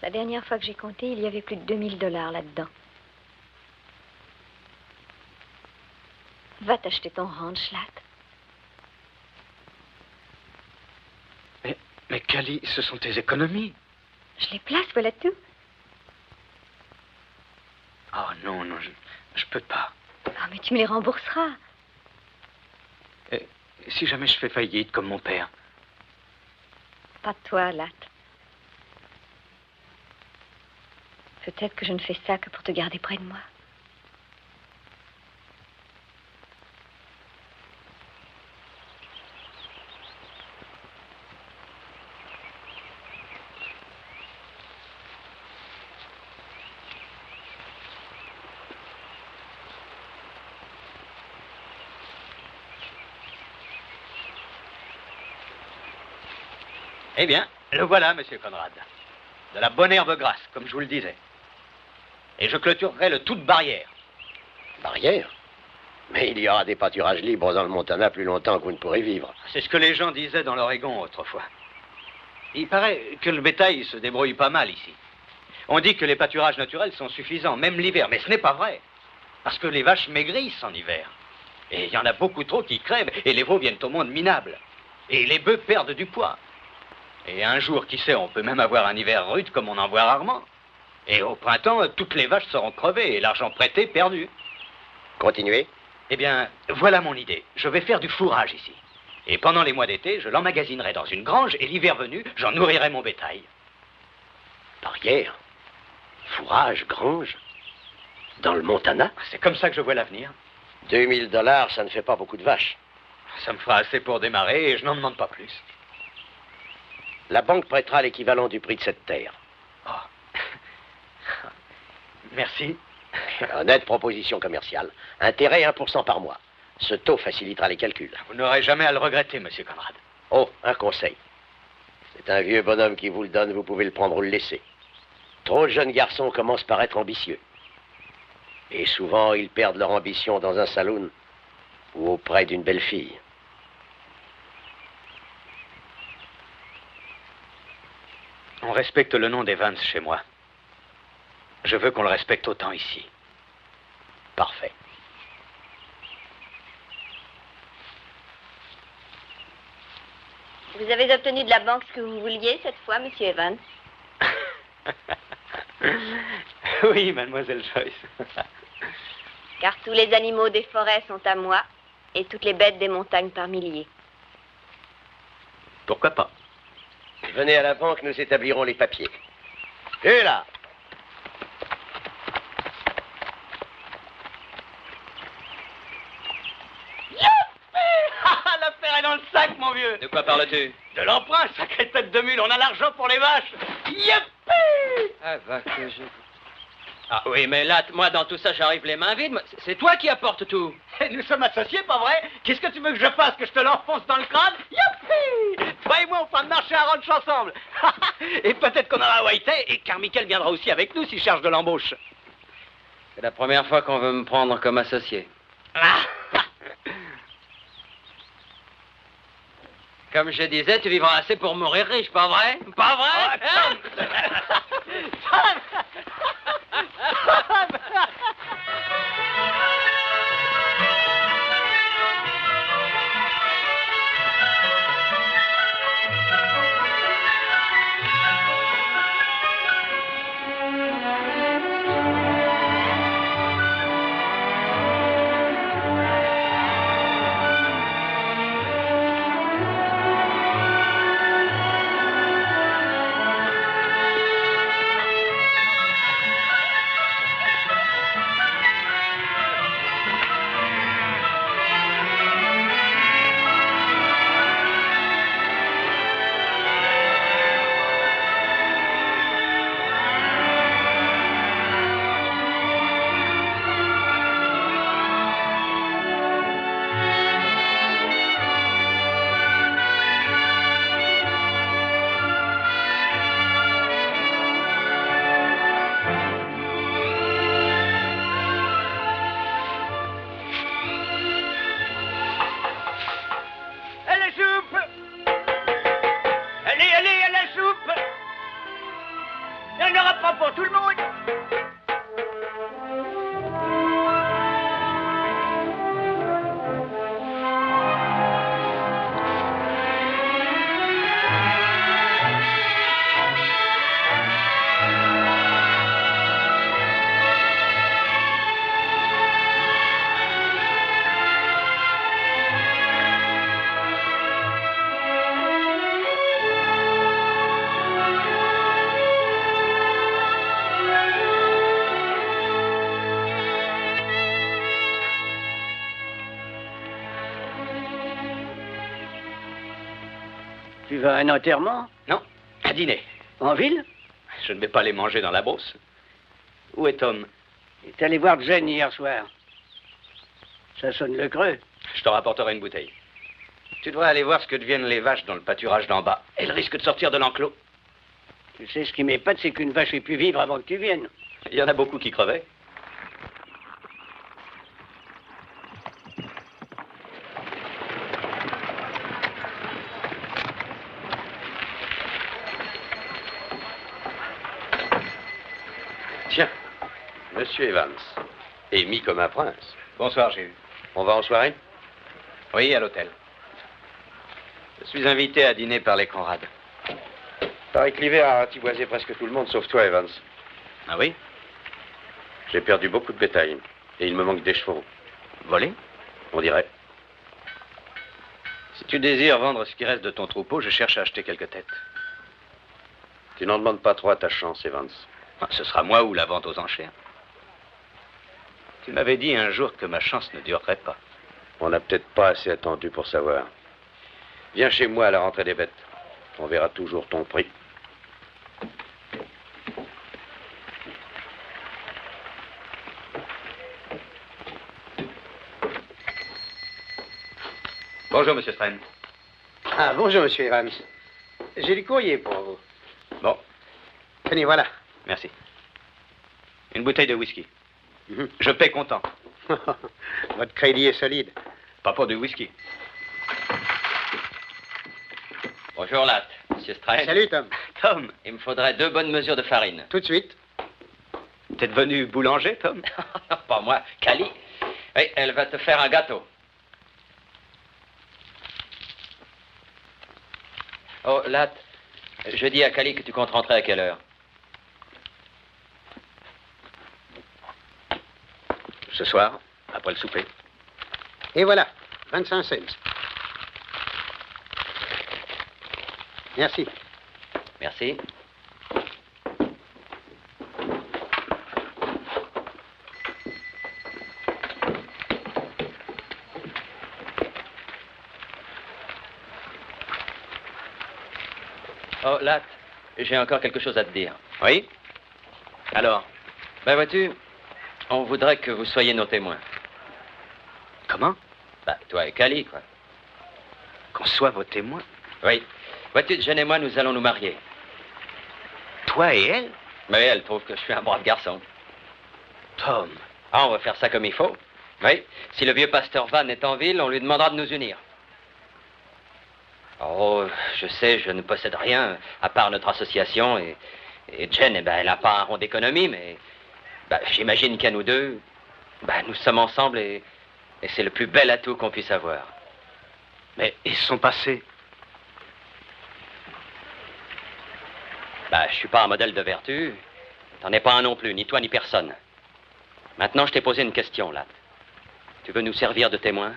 La dernière fois que j'ai compté, il y avait plus de $2000 là-dedans. Va t'acheter ton ranch, Latt. Mais Cali, ce sont tes économies. Je les place, voilà tout. Oh non, je peux pas. Ah, mais tu me les rembourseras. Et si jamais je fais faillite comme mon père? Pas toi, Latt. Peut-être que je ne fais ça que pour te garder près de moi. Eh bien, le voilà, monsieur Conrad. De la bonne herbe grasse, comme je vous le disais. Et je clôturerai le tout de barrière. Barrière? Mais il y aura des pâturages libres dans le Montana plus longtemps que vous ne pourrez vivre. C'est ce que les gens disaient dans l'Oregon autrefois. Il paraît que le bétail se débrouille pas mal ici. On dit que les pâturages naturels sont suffisants, même l'hiver, mais ce n'est pas vrai. Parce que les vaches maigrissent en hiver. Et il y en a beaucoup trop qui crèvent, et les veaux viennent au monde minables. Et les bœufs perdent du poids. Et un jour, qui sait, on peut même avoir un hiver rude comme on en voit rarement. Et au printemps, toutes les vaches seront crevées et l'argent prêté perdu. Continuez. Eh bien, voilà mon idée. Je vais faire du fourrage ici. Et pendant les mois d'été, je l'emmagasinerai dans une grange et l'hiver venu, j'en nourrirai mon bétail. Barrière? Fourrage, grange? Dans le Montana? C'est comme ça que je vois l'avenir. $2000, ça ne fait pas beaucoup de vaches. Ça me fera assez pour démarrer et je n'en demande pas plus. La banque prêtera l'équivalent du prix de cette terre. Oh. Merci. Honnête proposition commerciale. Intérêt 1% par mois. Ce taux facilitera les calculs. Vous n'aurez jamais à le regretter, monsieur Conrad. Oh, un conseil. C'est un vieux bonhomme qui vous le donne, vous pouvez le prendre ou le laisser. Trop de jeunes garçons commencent par être ambitieux. Et souvent, ils perdent leur ambition dans un saloon ou auprès d'une belle fille. On respecte le nom d'Evans chez moi. Je veux qu'on le respecte autant ici. Parfait. Vous avez obtenu de la banque ce que vous vouliez cette fois, monsieur Evans? Oui, mademoiselle Joyce. Car tous les animaux des forêts sont à moi et toutes les bêtes des montagnes par milliers. Pourquoi pas? Venez à la banque, nous établirons les papiers. Et là! L'affaire est dans le sac, mon vieux. De quoi parles-tu? De l'emprunt, sacrée tête de mule. On a l'argent pour les vaches. Youpi! Ah, va que je... Ah oui, mais là, moi, dans tout ça, j'arrive les mains vides. C'est toi qui apportes tout. Nous sommes associés, pas vrai? Qu'est-ce que tu veux que je fasse? Que je te l'enfonce dans le crâne? Youpi! Toi et moi, on fera marcher à ranch ensemble. Et peut-être qu'on aura Whitey et Carmichael viendra aussi avec nous s'il cherche de l'embauche. C'est la première fois qu'on veut me prendre comme associé. Comme je disais, tu vivras assez pour mourir riche, pas vrai? Pas vrai? Tu vas à un enterrement? Non, un dîner. En ville? Je ne vais pas les manger dans la Beauce. Où est Tom? Il est allé voir Jane hier soir. Ça sonne le creux. Je te rapporterai une bouteille. Tu devrais aller voir ce que deviennent les vaches dans le pâturage d'en bas. Elles risquent de sortir de l'enclos. Tu sais, ce qui m'épate, c'est qu'une vache ait pu vivre avant que tu viennes. Il y en a beaucoup qui crevaient. Tiens, Monsieur Evans, émis comme un prince. Bonsoir, j'ai eu. On va en soirée? Oui, à l'hôtel. Je suis invité à dîner par les Conrad. Paraît que l'hiver a ratiboisé presque tout le monde, sauf toi, Evans. Ah oui? J'ai perdu beaucoup de bétail, et il me manque des chevaux. Volés? On dirait. Si tu désires vendre ce qui reste de ton troupeau, je cherche à acheter quelques têtes. Tu n'en demandes pas trop à ta chance, Evans. Ce sera moi ou la vente aux enchères. Tu m'avais dit un jour que ma chance ne durerait pas. On n'a peut-être pas assez attendu pour savoir. Viens chez moi à la rentrée des bêtes. On verra toujours ton prix. Bonjour, Monsieur Strain. Ah, bonjour, Monsieur Evans. J'ai du courrier pour vous. Bon. Tenez, voilà. Merci. Une bouteille de whisky. Je paie content. Votre crédit est solide. Pas pour du whisky. Bonjour, Latte. Monsieur Strain. Salut, Tom. Tom. Il me faudrait 2 bonnes mesures de farine. Tout de suite. T'es devenu boulanger, Tom? Pas moi, Cali. Oui, elle va te faire un gâteau. Oh, Latte, je dis à Cali que tu comptes rentrer à quelle heure? Ce soir, après le souper. Et voilà, 25 cents. Merci. Merci. Oh, Latte, j'ai encore quelque chose à te dire. Oui? Alors? Ben, vois-tu, on voudrait que vous soyez nos témoins. Comment? Bah, toi et Cali, quoi. Qu'on soit vos témoins? Oui. Vois-tu, Jen et moi, nous allons nous marier. Toi et elle? Mais elle trouve que je suis un brave garçon. Tom. Ah, on va faire ça comme il faut. Oui. Si le vieux pasteur Van est en ville, on lui demandera de nous unir. Oh, je sais, je ne possède rien, à part notre association, et Jen, eh ben, elle n'a pas un rond d'économie, mais ben, j'imagine qu'à nous deux, ben, nous sommes ensemble, et c'est le plus bel atout qu'on puisse avoir. Mais et son passé? Ben, je suis pas un modèle de vertu, t'en es pas un non plus, ni toi ni personne. Maintenant, je t'ai posé une question, Latte. Tu veux nous servir de témoin?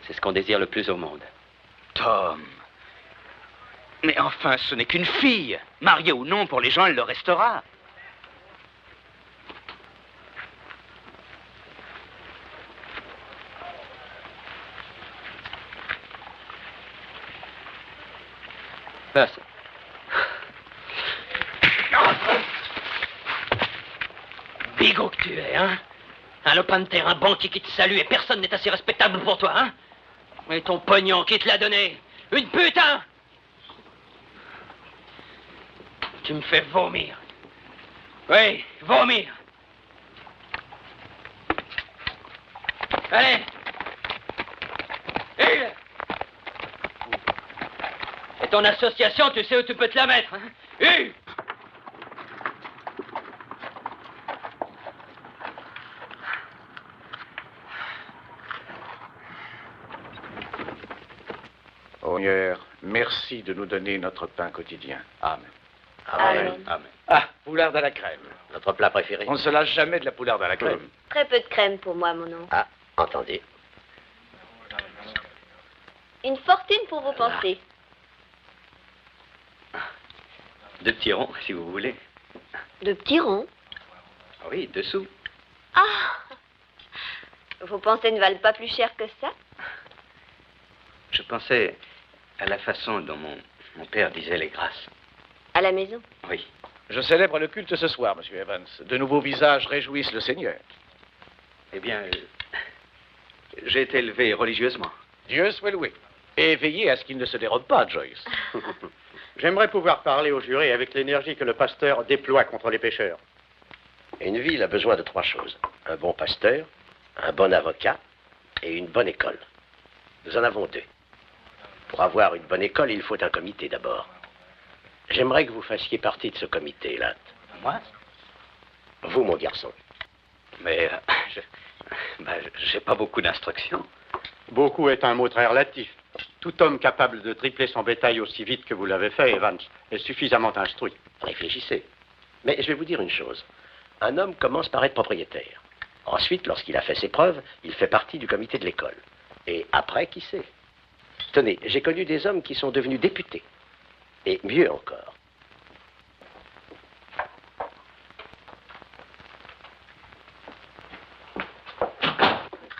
C'est ce qu'on désire le plus au monde. Tom. Mais enfin, ce n'est qu'une fille. Mariée ou non, pour les gens, elle le restera. Passe. Bigot que tu es, hein? Un lopin de terre, un banquier qui te salue et personne n'est assez respectable pour toi, hein? Et ton pognon, qui te l'a donné? Une putain! Tu me fais vomir. Oui, vomir. Allez! Et ton association, tu sais où tu peux te la mettre, hein? Ô Seigneur, merci de nous donner notre pain quotidien. Amen. Amen. Amen. Ah, poularde à la crème. Notre plat préféré. On ne se lâche jamais de la poularde à la crème. Très peu de crème pour moi, mon oncle. Ah, entendu. Une fortune pour vos pensées. 2 petits ronds, si vous voulez. De petits ronds. Oui, 2 sous. Ah! Vos pensées ne valent pas plus cher que ça? Je pensais à la façon dont mon père disait les grâces. À la maison? Oui. Je célèbre le culte ce soir, Monsieur Evans. De nouveaux visages réjouissent le Seigneur. Eh bien, j'ai été élevé religieusement. Dieu soit loué. Et veillez à ce qu'il ne se dérobe pas, Joyce. J'aimerais pouvoir parler aux jurés avec l'énergie que le pasteur déploie contre les pécheurs. Une ville a besoin de 3 choses. Un bon pasteur, un bon avocat et une bonne école. Nous en avons 2. Pour avoir une bonne école, il faut un comité d'abord. J'aimerais que vous fassiez partie de ce comité, Latte. Moi? Vous, mon garçon. Mais j'ai pas beaucoup d'instructions. Beaucoup est un mot très relatif. Tout homme capable de tripler son bétail aussi vite que vous l'avez fait, Evans, est suffisamment instruit. Réfléchissez. Mais je vais vous dire une chose. Un homme commence par être propriétaire. Ensuite, lorsqu'il a fait ses preuves, il fait partie du comité de l'école. Et après, qui sait? Tenez, j'ai connu des hommes qui sont devenus députés. Et mieux encore.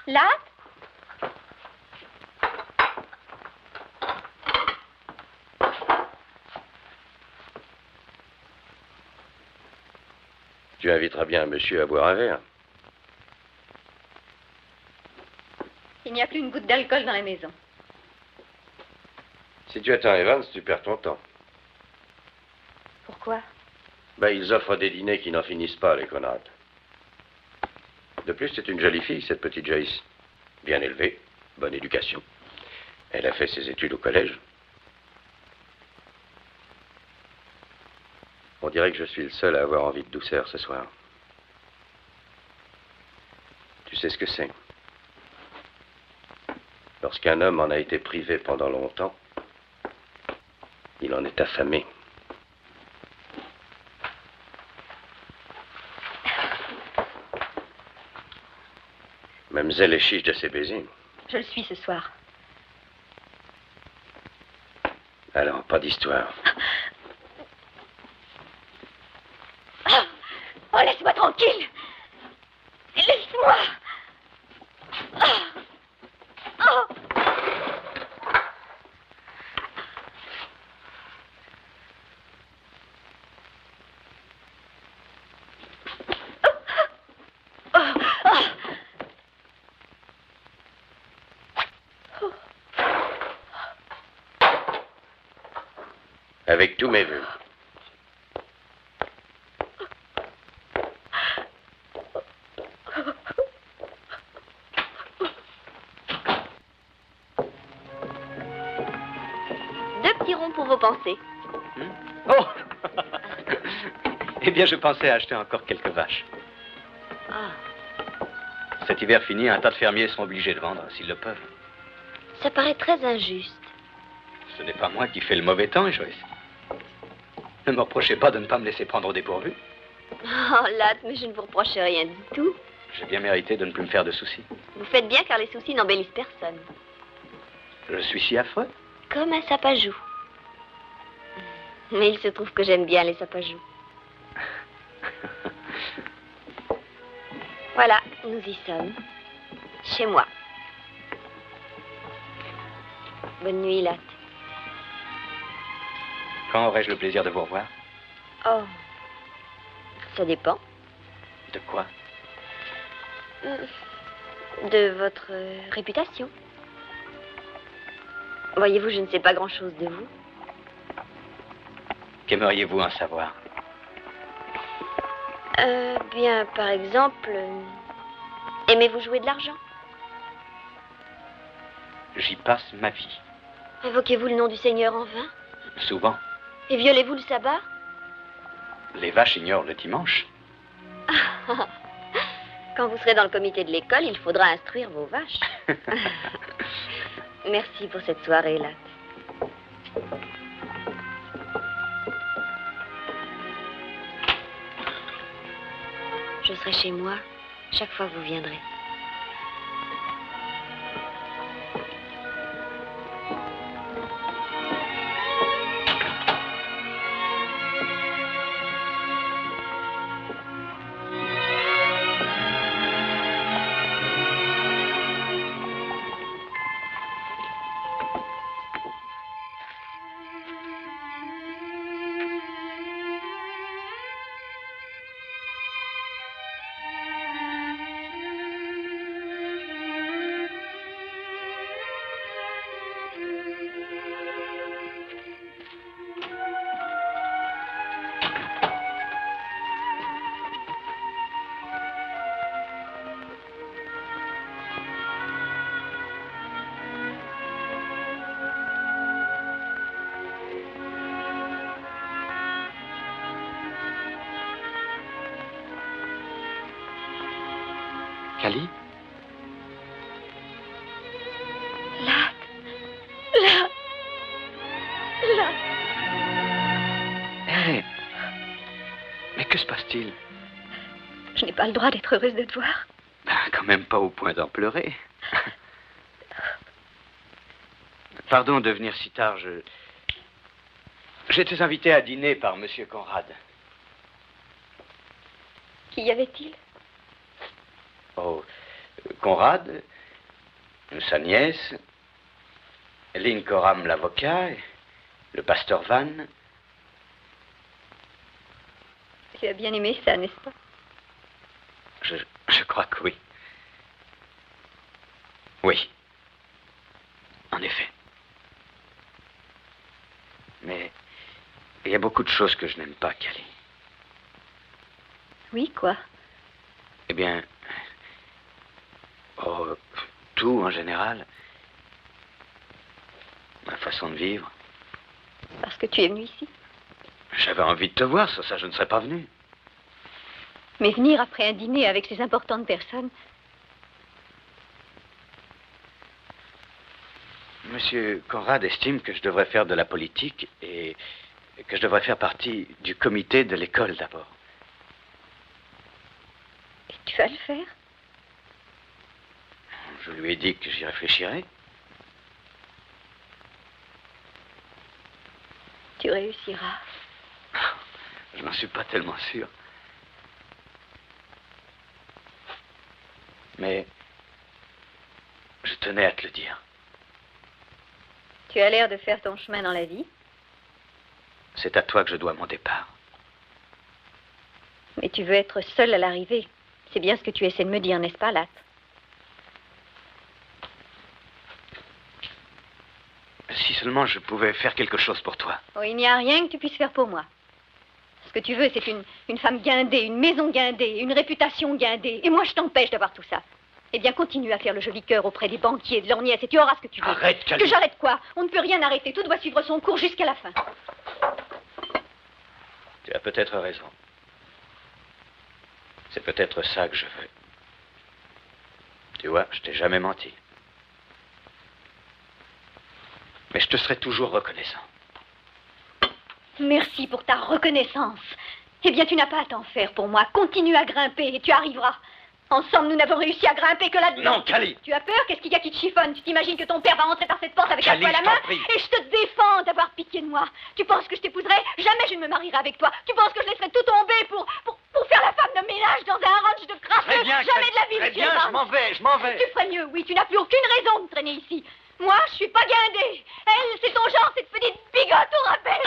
Là? Tu inviteras bien un monsieur à boire un verre. Il n'y a plus une goutte d'alcool dans la maison. Si tu attends Evans, tu perds ton temps. Pourquoi? Ils offrent des dîners qui n'en finissent pas, les connards. De plus, c'est une jolie fille, cette petite Joyce. Bien élevée, bonne éducation. Elle a fait ses études au collège. On dirait que je suis le seul à avoir envie de douceur ce soir. Tu sais ce que c'est? Lorsqu'un homme en a été privé pendant longtemps, il en est affamé. Mademoiselle est chiche de ses baisers. Je le suis ce soir. Alors, pas d'histoire. Oh, laisse-moi tranquille. Laisse-moi. Avec tous mes vœux. Deux petits ronds pour vos pensées. Oh Eh bien, je pensais acheter encore quelques vaches. Cet hiver fini, un tas de fermiers sont obligés de vendre, s'ils le peuvent. Ça paraît très injuste. Ce n'est pas moi qui fais le mauvais temps, Joyce. Ne me reprochez pas de ne pas me laisser prendre au dépourvu. Oh, Latte, mais je ne vous reproche rien du tout. J'ai bien mérité de ne plus me faire de soucis. Vous faites bien car les soucis n'embellissent personne. Je suis si affreux. Comme un sapajou. Mais il se trouve que j'aime bien les sapajous. Voilà, nous y sommes. Chez moi. Bonne nuit, Latte. Quand aurai-je le plaisir de vous revoir? Oh, ça dépend. De quoi? De votre réputation. Voyez-vous, je ne sais pas grand-chose de vous. Qu'aimeriez-vous en savoir? Bien, par exemple, aimez-vous jouer de l'argent? J'y passe ma vie. Invoquez-vous le nom du Seigneur en vain? Souvent. Et violez-vous le sabbat? Les vaches ignorent le dimanche. Quand vous serez dans le comité de l'école, il faudra instruire vos vaches. Merci pour cette soirée, Latte. Je serai chez moi chaque fois que vous viendrez. Cali? Hé! Mais que se passe-t-il? Je n'ai pas le droit d'être heureuse de te voir. Ben, quand même pas au point d'en pleurer. Pardon de venir si tard, J'étais invité à dîner par Monsieur Conrad. Qui y avait-il? Oh, Conrad, sa nièce, Lynn Coram l'avocat, le pasteur Van. Tu as bien aimé ça, n'est-ce pas? Je crois que oui. Oui. En effet. Mais il y a beaucoup de choses que je n'aime pas, Cali. Oui, quoi? Eh bien, tout en général. Ma façon de vivre. Parce que tu es venu ici? J'avais envie de te voir, ça je ne serais pas venu. Mais venir après un dîner avec ces importantes personnes... Monsieur Conrad estime que je devrais faire de la politique et que je devrais faire partie du comité de l'école d'abord. Et tu vas le faire? Je lui ai dit que j'y réfléchirais. Tu réussiras. Je n'en suis pas tellement sûr. Mais je tenais à te le dire. Tu as l'air de faire ton chemin dans la vie. C'est à toi que je dois mon départ. Mais tu veux être seule à l'arrivée. C'est bien ce que tu essaies de me dire, n'est-ce pas, Latte? Si seulement je pouvais faire quelque chose pour toi. Oh, il n'y a rien que tu puisses faire pour moi. Ce que tu veux, c'est une femme guindée, une maison guindée, une réputation guindée. Et moi, je t'empêche d'avoir tout ça. Eh bien, continue à faire le joli cœur auprès des banquiers, de leurs nièces, et tu auras ce que tu veux. Arrête, Cali. Que j'arrête quoi? On ne peut rien arrêter. Tout doit suivre son cours jusqu'à la fin. Tu as peut-être raison. C'est peut-être ça que je veux. Tu vois, je t'ai jamais menti. Mais je te serai toujours reconnaissant. Merci pour ta reconnaissance. Eh bien, tu n'as pas à t'en faire pour moi. Continue à grimper et tu arriveras. Ensemble, nous n'avons réussi à grimper que là-dedans. Non, Cali. Tu as peur? Qu'est-ce qu'il y a qui te chiffonne? Tu t'imagines que ton père va entrer par cette porte avec Cali, un poing à la main? je t'en prie. Et je te défends d'avoir pitié de moi. Tu penses que je t'épouserai? Jamais je ne me marierai avec toi. Tu penses que je laisserai tout tomber pour faire la femme de ménage dans un ranch de crasseux? Très bien, Jamais de la vie, très monsieur bien, Evans. je m'en vais. Tu ferais mieux, oui. Tu n'as plus aucune raison de traîner ici. Moi, je suis pas guindée. Elle, c'est son genre, cette petite bigote au rappel.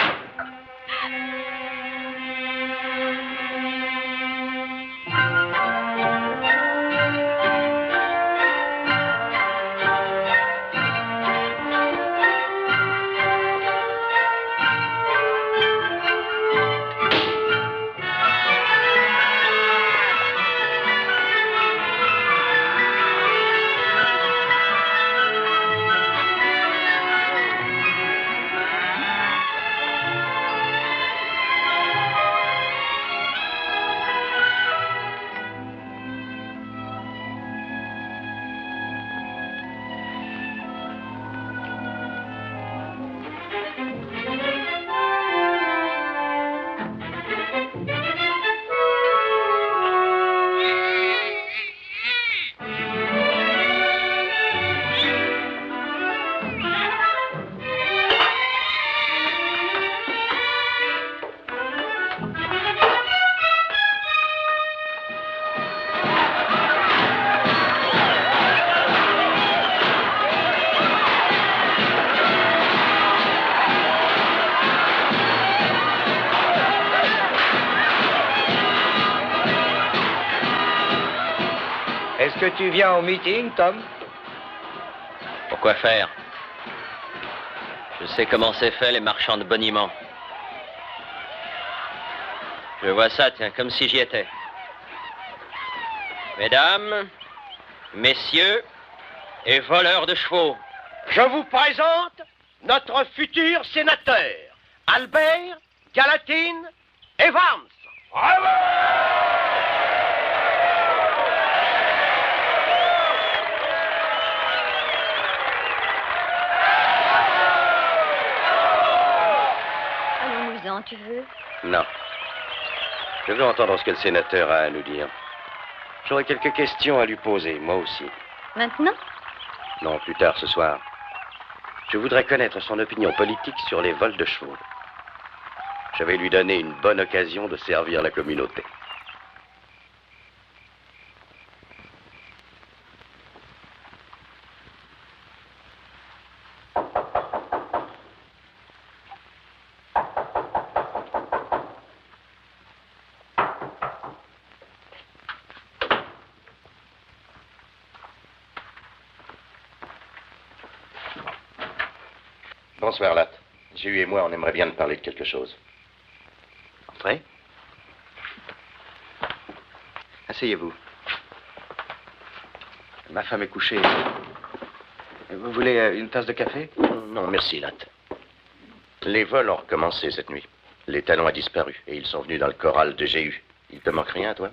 Est-ce que tu viens au meeting, Tom? Pourquoi faire? Je sais comment c'est fait, les marchands de boniment. Je vois ça, tiens, comme si j'y étais. Mesdames, messieurs et voleurs de chevaux. Je vous présente notre futur sénateur, Albert Gallatin Evans. Bravo! Allons-nous-en, tu veux? Non. Je veux entendre ce que le sénateur a à nous dire. J'aurais quelques questions à lui poser, moi aussi. Maintenant? Non, plus tard ce soir. Je voudrais connaître son opinion politique sur les vols de chevaux. Je vais lui donner une bonne occasion de servir la communauté. Bonsoir, Latte. Jules et moi, on aimerait bien te parler de quelque chose. Entrez. Asseyez-vous. Ma femme est couchée. Vous voulez une tasse de café? Non, merci, Latte. Les vols ont recommencé cette nuit. L'étalon a disparu et ils sont venus dans le corral de Jéhu. Il te manque rien, toi?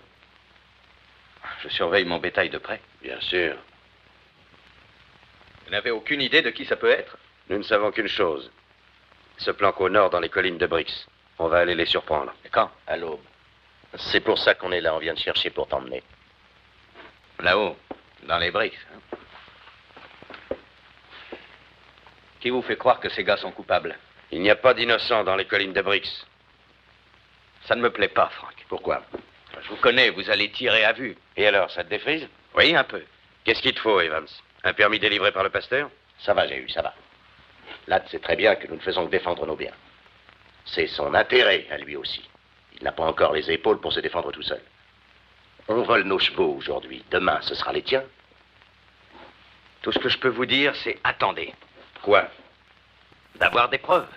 Je surveille mon bétail de près. Bien sûr. Vous n'avez aucune idée de qui ça peut être? Nous ne savons qu'une chose. Ils se planquent au nord dans les collines de Brix. On va aller les surprendre. Et quand? À l'aube. C'est pour ça qu'on est là. On vient de chercher pour t'emmener. Là-haut, dans les briques. Hein? Qui vous fait croire que ces gars sont coupables? Il n'y a pas d'innocents dans les collines de Brix. Ça ne me plaît pas, Frank. Pourquoi? Je vous connais, vous allez tirer à vue. Et alors, ça te défrise? Oui, un peu. Qu'est-ce qu'il te faut, Evans? Un permis délivré par le pasteur? Ça va, Jéhu, ça va. Ladd sait très bien que nous ne faisons que défendre nos biens. C'est son intérêt à lui aussi. Il n'a pas encore les épaules pour se défendre tout seul. On vole nos chevaux aujourd'hui. Demain, ce sera les tiens. Tout ce que je peux vous dire, c'est attendez. Quoi? D'avoir des preuves.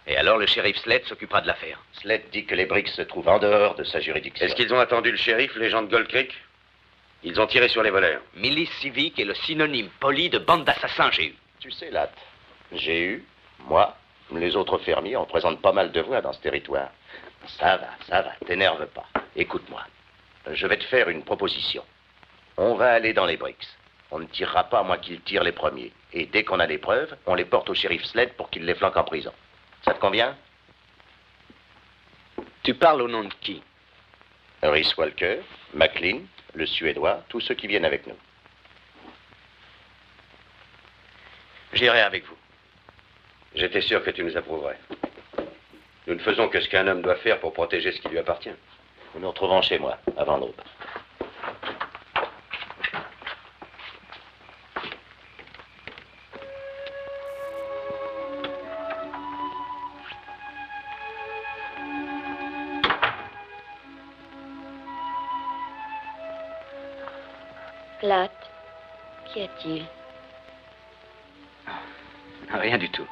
Et alors le shérif Sled s'occupera de l'affaire. Sled dit que les briques se trouvent en dehors de sa juridiction. Est-ce qu'ils ont attendu le shérif, les gens de Gold Creek? Ils ont tiré sur les voleurs. Milice civique est le synonyme poli de bande d'assassins, j'ai eu. Tu sais, Ladd, j'ai eu, moi, les autres fermiers, on présente pas mal de voix dans ce territoire. Ça va, t'énerve pas. Écoute-moi, je vais te faire une proposition. On va aller dans les briques. On ne tirera pas à moins qu'ils tirent les premiers. Et dès qu'on a des preuves, on les porte au shérif Sled pour qu'il les flanque en prison. Ça te convient? Tu parles au nom de qui? Rhys Walker, McLean, le Suédois, tous ceux qui viennent avec nous. J'irai avec vous. J'étais sûr que tu nous approuverais. Nous ne faisons que ce qu'un homme doit faire pour protéger ce qui lui appartient. Nous nous retrouvons chez moi, avant l'aube. Ladd, qu'y a-t-il? Rien du tout.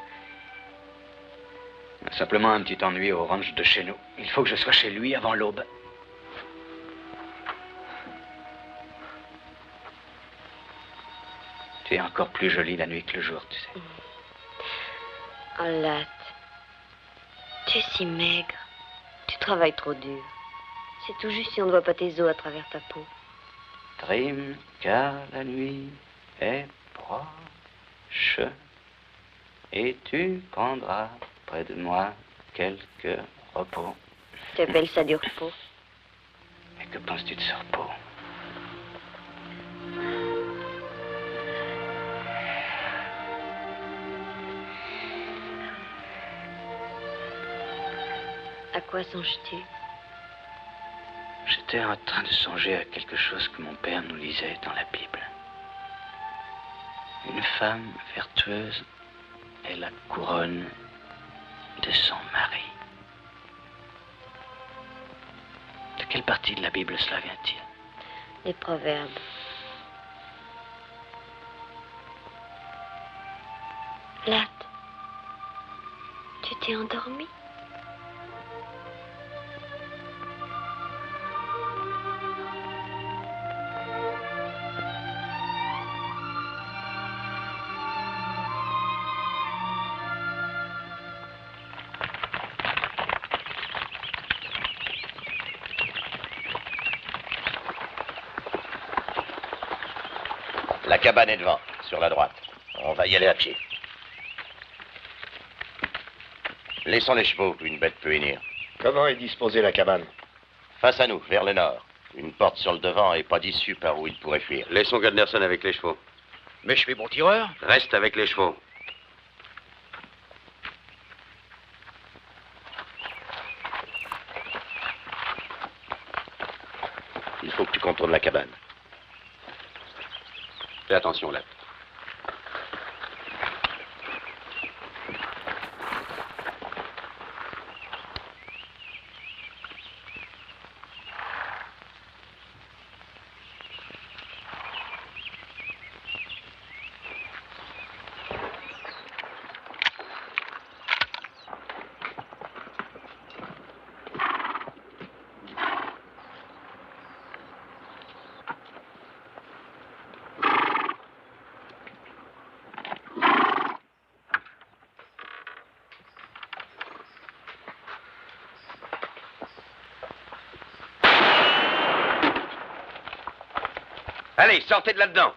Simplement un petit ennui au ranch de chez nous. Il faut que je sois chez lui avant l'aube. Tu es encore plus jolie la nuit que le jour, tu sais. Oh, Ladd, tu es si maigre. Tu travailles trop dur. C'est tout juste si on ne voit pas tes os à travers ta peau. Trime, car la nuit est proche. Et tu prendras près de moi quelques repos. Tu appelles ça du repos? Et que penses-tu de ce repos? À quoi songes-tu? J'étais en train de songer à quelque chose que mon père nous lisait dans la Bible. Une femme vertueuse est la couronne de son mari. De quelle partie de la Bible cela vient-il? Les proverbes. Ladd, tu t'es endormi? La cabane est devant, sur la droite. On va y aller à pied. Laissons les chevaux, une bête peut venir. Comment est disposée la cabane? Face à nous, vers le nord. Une porte sur le devant et pas d'issue par où il pourrait fuir. Laissons Gunderson avec les chevaux. Mais je suis bon tireur. Reste avec les chevaux. Il faut que tu contournes la cabane. Fais attention, là. Allez, sortez de là-dedans.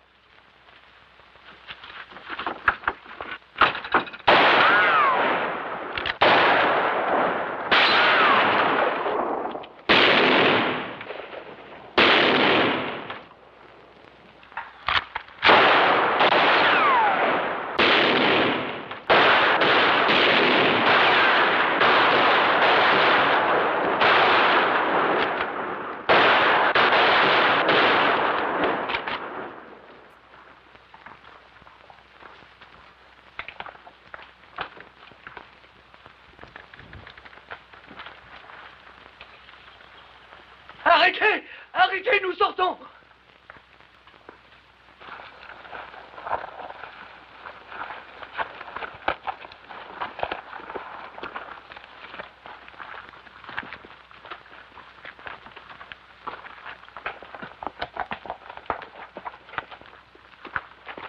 Arrêtez! Arrêtez, nous sortons!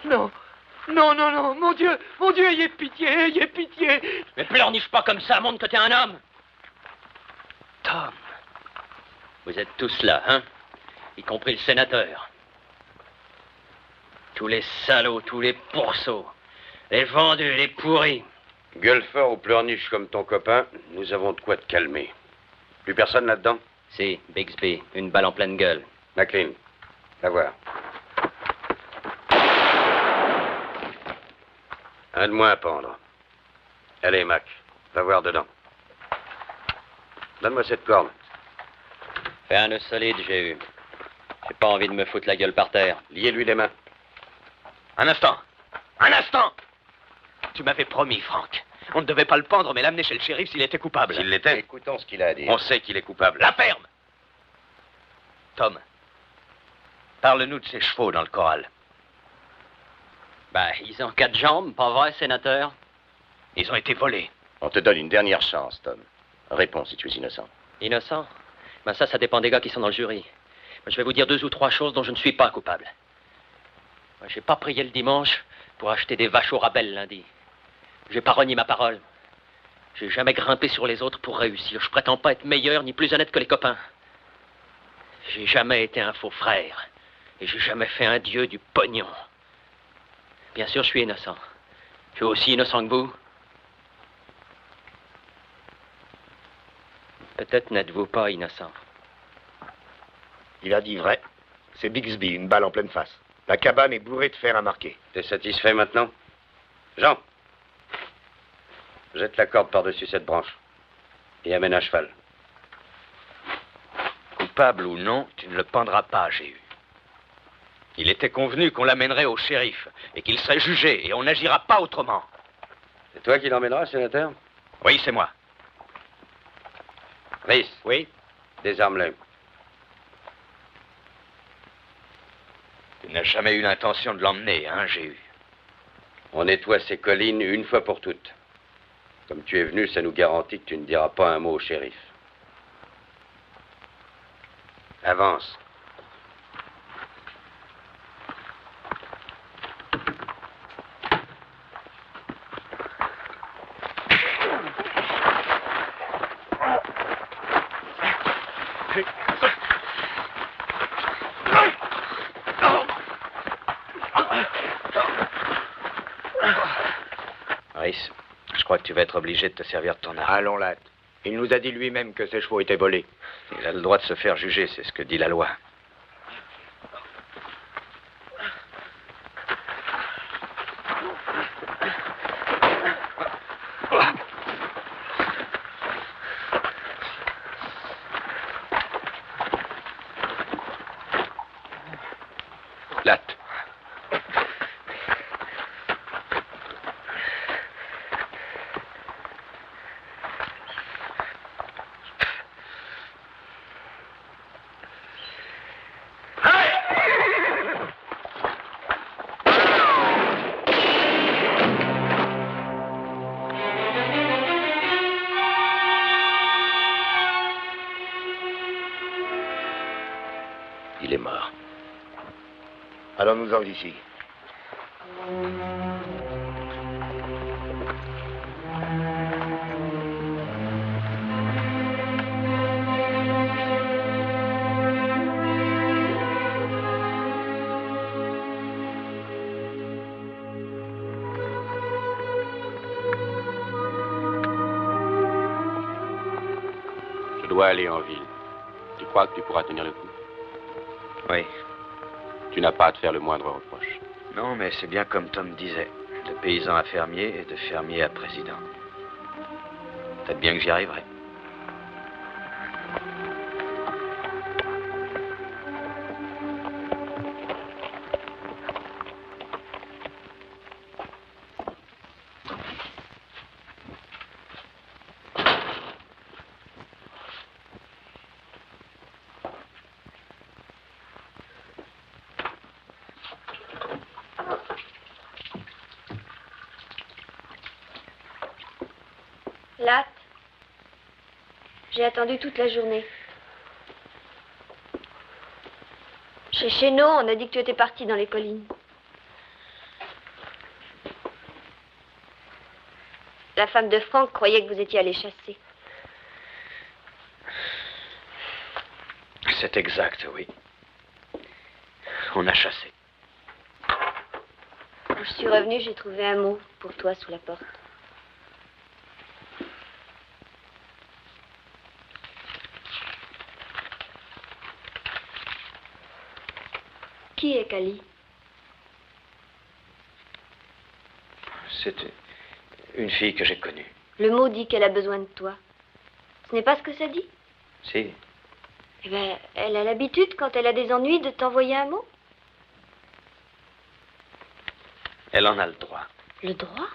Non, non, non, non, mon Dieu, ayez pitié, ayez pitié. Mais pleurniche pas comme ça, montre que t'es un homme. Tom, vous êtes tous là, hein? Y compris le sénateur. Tous les salauds, tous les pourceaux, les vendus, les pourris. Gueule fort ou pleurniche comme ton copain, nous avons de quoi te calmer. Plus personne là-dedans? Si, Bixby, une balle en pleine gueule. McLean, va voir. Un de moins à pendre. Allez, Mac, va voir dedans. Donne-moi cette corde. Fais un nœud solide, j'ai eu. J'ai pas envie de me foutre la gueule par terre. Liez-lui les mains. Un instant! Un instant! Tu m'avais promis, Franck. On ne devait pas le pendre, mais l'amener chez le shérif s'il était coupable. S'il l'était, Écoutons ce qu'il a à dire. on sait qu'il est coupable. La ferme! Tom, parle-nous de ces chevaux dans le corral. Ils ont 4 jambes, pas vrai, sénateur? Ils ont été volés. On te donne une dernière chance, Tom. Réponds si tu es innocent. Innocent? Ça dépend des gars qui sont dans le jury. Je vais vous dire 2 ou 3 choses dont je ne suis pas coupable. J'ai pas prié le dimanche pour acheter des vaches au rabais le lundi. J'ai pas renié ma parole. J'ai jamais grimpé sur les autres pour réussir. Je prétends pas être meilleur ni plus honnête que les copains. J'ai jamais été un faux frère. Et j'ai jamais fait un dieu du pognon. Bien sûr, je suis innocent. Je suis aussi innocent que vous. Peut-être n'êtes-vous pas innocent. Il a dit vrai. C'est Bixby, une balle en pleine face. La cabane est bourrée de fer à marquer. T'es satisfait maintenant? Jean, jette la corde par-dessus cette branche et amène un cheval. Coupable ou non, tu ne le pendras pas, j'ai eu. Il était convenu qu'on l'amènerait au shérif et qu'il serait jugé et on n'agira pas autrement. C'est toi qui l'emmèneras, sénateur? Oui, c'est moi. Rhys. Oui? Désarme-le. Tu n'as jamais eu l'intention de l'emmener, hein, j'ai eu. On nettoie ces collines une fois pour toutes. Comme tu es venu, ça nous garantit que tu ne diras pas un mot au shérif. Avance. Rhys, je crois que tu vas être obligé de te servir de ton arme. Allons, lad. Il nous a dit lui-même que ses chevaux étaient volés. Il a le droit de se faire juger, c'est ce que dit la loi. Latte. Il est mort. Allons-nous-en d'ici. dois aller en ville. Tu crois que tu pourras tenir le coup? Oui. Tu n'as pas à te faire le moindre reproche. Non, mais c'est bien comme Tom disait. De paysan à fermier et de fermier à président. Peut-être bien que j'y arriverai. Latte. J'ai attendu toute la journée. Chez Chénaud, on a dit que tu étais parti dans les collines. La femme de Franck croyait que vous étiez allé chasser. C'est exact, oui. On a chassé. Quand je suis revenue, j'ai trouvé un mot pour toi sous la porte. Qui est Cali? C'est une fille que j'ai connue. Le mot dit qu'elle a besoin de toi. Ce n'est pas ce que ça dit? Si. Eh bien, elle a l'habitude, quand elle a des ennuis, de t'envoyer un mot. Elle en a le droit. Le droit?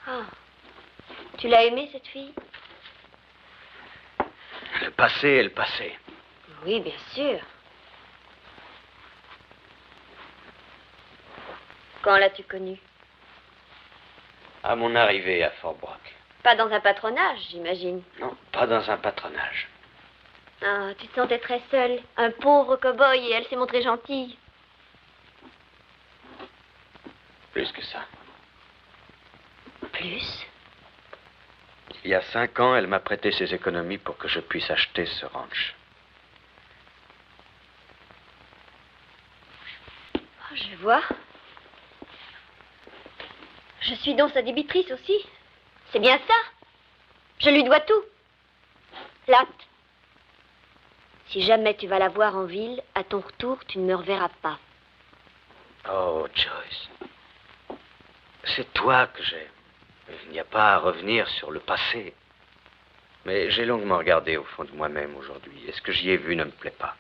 Ah. Tu l'as aimée, cette fille? Le passé est le passé. Oui, bien sûr. Quand l'as-tu connue? À mon arrivée à Fort Brock. Pas dans un patronage, j'imagine. Non, pas dans un patronage. Ah, tu te sentais très seul. Un pauvre cow-boy et elle s'est montrée gentille. Plus que ça. Plus? Il y a 5 ans, elle m'a prêté ses économies pour que je puisse acheter ce ranch. Oh, je vois. Je suis donc sa débitrice aussi. C'est bien ça. Je lui dois tout. Latte. Si jamais tu vas la voir en ville, à ton retour, tu ne me reverras pas. Oh, Joyce. C'est toi que j'aime. Il n'y a pas à revenir sur le passé. Mais j'ai longuement regardé au fond de moi-même aujourd'hui. Et ce que j'y ai vu ne me plaît pas.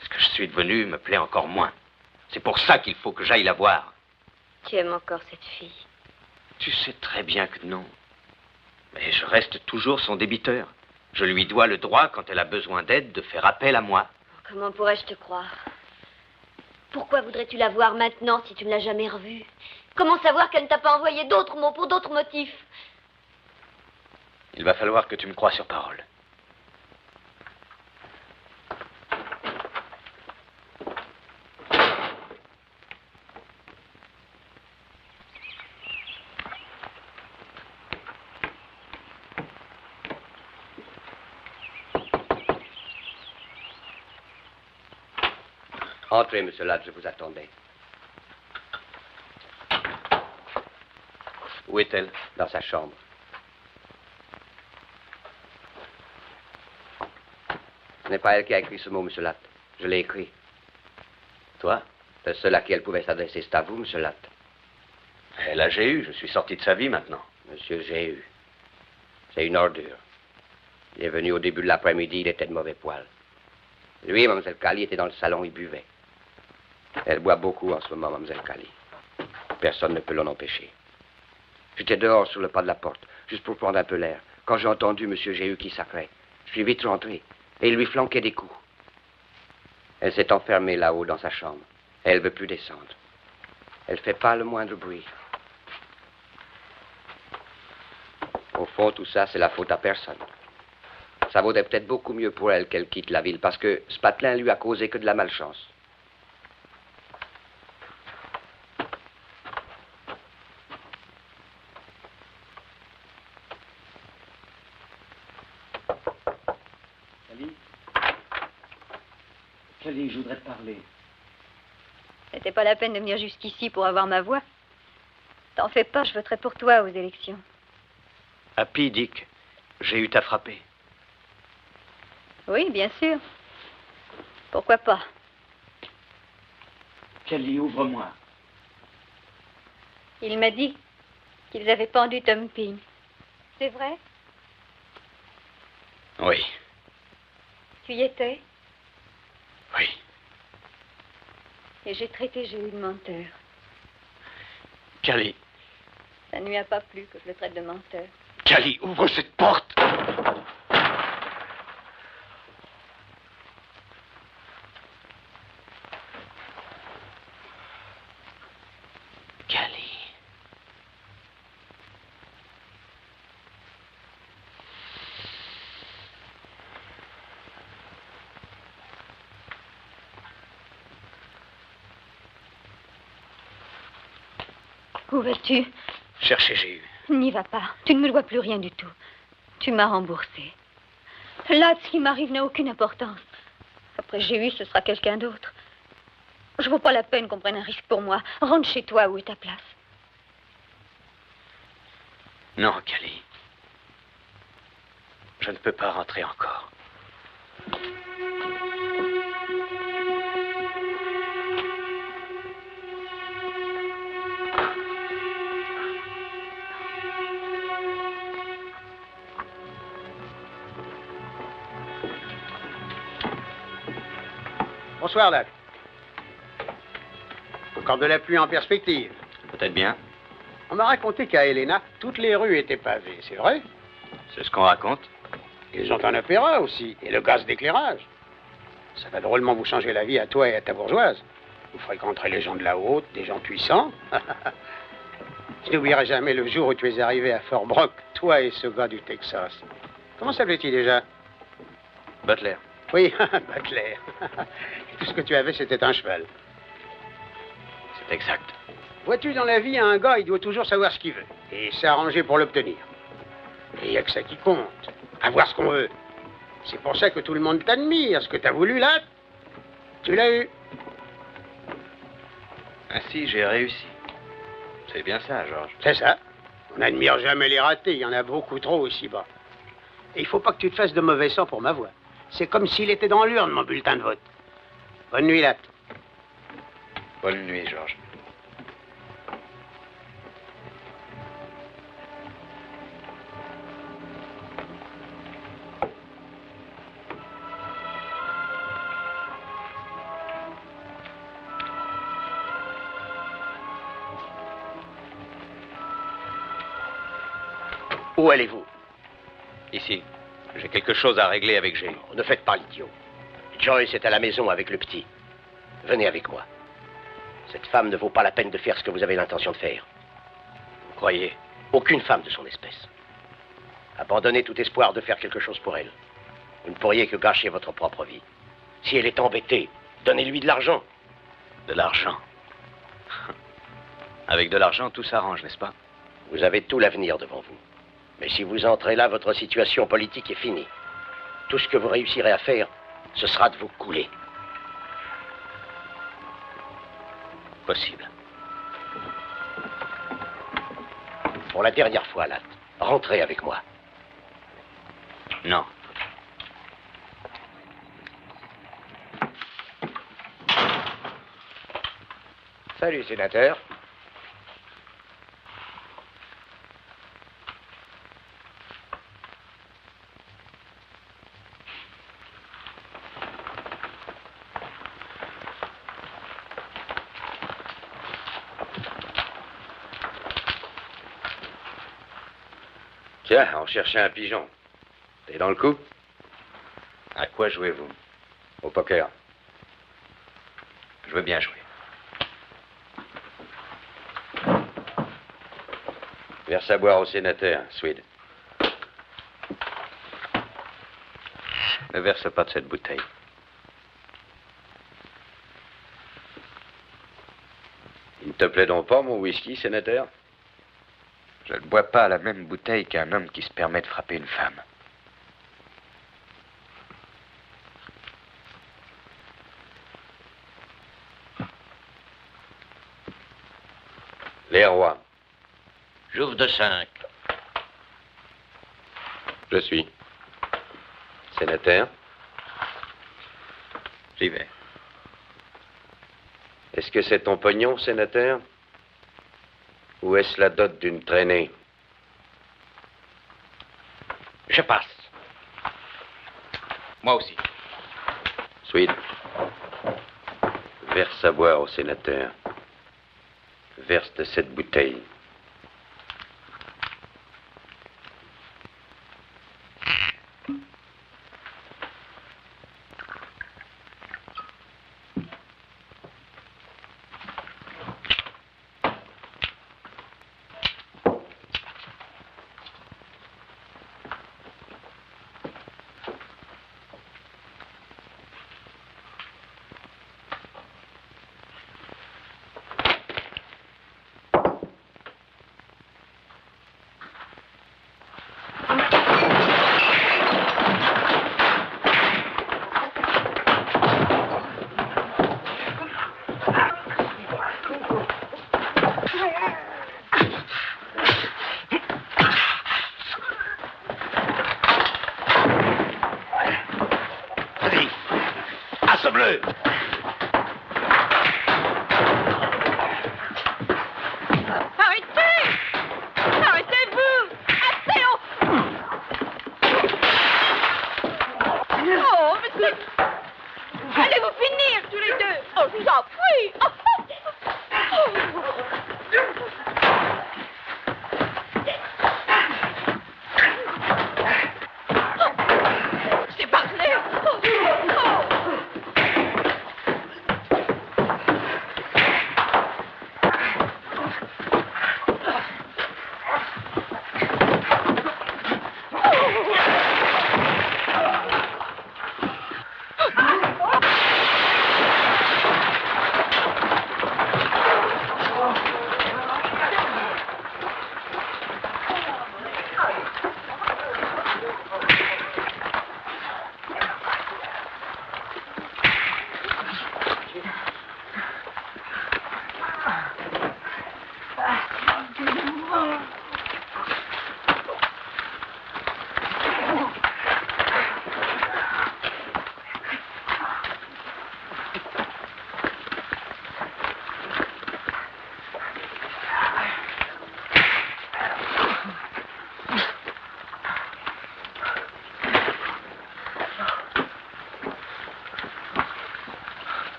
Ce que je suis devenu me plaît encore moins. C'est pour ça qu'il faut que j'aille la voir. Tu aimes encore cette fille? Tu sais très bien que non. Mais je reste toujours son débiteur. Je lui dois le droit, quand elle a besoin d'aide, de faire appel à moi. Comment pourrais-je te croire? Pourquoi voudrais-tu la voir maintenant si tu ne l'as jamais revue? Comment savoir qu'elle ne t'a pas envoyé d'autres mots pour d'autres motifs? Il va falloir que tu me croies sur parole. Entrez, monsieur Ladd, je vous attendais. Où est-elle? Dans sa chambre. Ce n'est pas elle qui a écrit ce mot, monsieur Ladd. Je l'ai écrit. Toi? Le seul à qui elle pouvait s'adresser, c'est à vous, monsieur Ladd. Elle a Jéhu. Je suis sorti de sa vie maintenant. Monsieur Jéhu. C'est une ordure. Il est venu au début de l'après-midi, il était de mauvais poil. Lui et Mme Cali étaient dans le salon, ils buvaient. Elle boit beaucoup en ce moment, Mme Cali. Personne ne peut l'en empêcher. J'étais dehors sur le pas de la porte, juste pour prendre un peu l'air, quand j'ai entendu M. Jéhu qui sacrait. Je suis vite rentré, et il lui flanquait des coups. Elle s'est enfermée là-haut dans sa chambre. Elle ne veut plus descendre. Elle ne fait pas le moindre bruit. Au fond, tout ça, c'est la faute à personne. Ça vaudrait peut-être beaucoup mieux pour elle qu'elle quitte la ville, parce que ce patelin lui a causé que de la malchance. Cali, je voudrais te parler. C'était pas la peine de venir jusqu'ici pour avoir ma voix. T'en fais pas, je voterai pour toi aux élections. Happy, Dick, Jéhu t'a frappé. Oui, bien sûr. Pourquoi pas? Kelly, ouvre-moi. Il m'a dit qu'ils avaient pendu Tom Ping. C'est vrai? Oui. Tu y étais? Oui. Et j'ai traité Jéhu de menteur. Kelly. Ça ne lui a pas plu que je le traite de menteur. Kelly, ouvre cette porte. Kelly. Où vas-tu? Cherchez Jéhu. N'y va pas. Tu ne me dois plus rien du tout. Tu m'as remboursé. Là, ce qui m'arrive n'a aucune importance. Après Jéhu, ce sera quelqu'un d'autre. Je ne vaux pas la peine qu'on prenne un risque pour moi. Rentre chez toi, où est ta place? Non, Kelly. Je ne peux pas rentrer encore. Bonsoir, Lac. Encore de la pluie en perspective. Peut-être bien. On m'a raconté qu'à Helena, toutes les rues étaient pavées, c'est vrai? C'est ce qu'on raconte. Ils ont un opéra aussi, et le gaz d'éclairage. Ça va drôlement vous changer la vie à toi et à ta bourgeoise. Vous fréquenterez les gens de la haute, des gens puissants. Je n'oublierai jamais le jour où tu es arrivé à Fort Brock, toi et ce gars du Texas. Comment s'appelait-il déjà? Butler. Oui, Butler. Et tout ce que tu avais, c'était un cheval. C'est exact. Vois-tu, dans la vie, un gars, il doit toujours savoir ce qu'il veut. Et s'arranger pour l'obtenir. Et il n'y a que ça qui compte. Avoir ce qu'on veut. C'est pour ça que tout le monde t'admire. Ce que tu as voulu, là, tu l'as eu. Ainsi, j'ai réussi. C'est bien ça, Georges. C'est ça. On n'admire jamais les ratés. Il y en a beaucoup trop ici-bas. Et il faut pas que tu te fasses de mauvais sang pour ma voix. C'est comme s'il était dans l'urne, mon bulletin de vote. Bonne nuit, Latte. Bonne nuit, Georges. Où allez-vous? Ici. J'ai quelque chose à régler avec Jéhu. Ne faites pas l'idiot. Joyce est à la maison avec le petit. Venez avec moi. Cette femme ne vaut pas la peine de faire ce que vous avez l'intention de faire. Vous croyez? Aucune femme de son espèce. Abandonnez tout espoir de faire quelque chose pour elle. Vous ne pourriez que gâcher votre propre vie. Si elle est embêtée, donnez-lui de l'argent. De l'argent. Avec de l'argent, tout s'arrange, n'est-ce pas? Vous avez tout l'avenir devant vous. Mais si vous entrez là, votre situation politique est finie. Tout ce que vous réussirez à faire, ce sera de vous couler. Possible. Pour la dernière fois, Latte, rentrez avec moi. Non. Salut, sénateur. Tiens, on cherchait un pigeon. T'es dans le coup? À quoi jouez-vous? Au poker. Je veux bien jouer. Verse à boire au sénateur, Swede. Ne verse pas de cette bouteille. Il ne te plaît donc pas, mon whisky, sénateur? Je ne bois pas à la même bouteille qu'un homme qui se permet de frapper une femme. Les rois. J'ouvre de 5. Je suis. Sénateur. J'y vais. Est-ce que c'est ton pognon, sénateur? Ou est-ce la dot d'une traînée? Je passe. Moi aussi. Swede, verse à boire au sénateur. Verse de cette bouteille. Assomme-le! Arrêtez! Arrêtez-vous! Assez! Oh, mais c'est... Allez vous finir, tous les deux! Oh, je vous en prie! Oh. C'est parlé!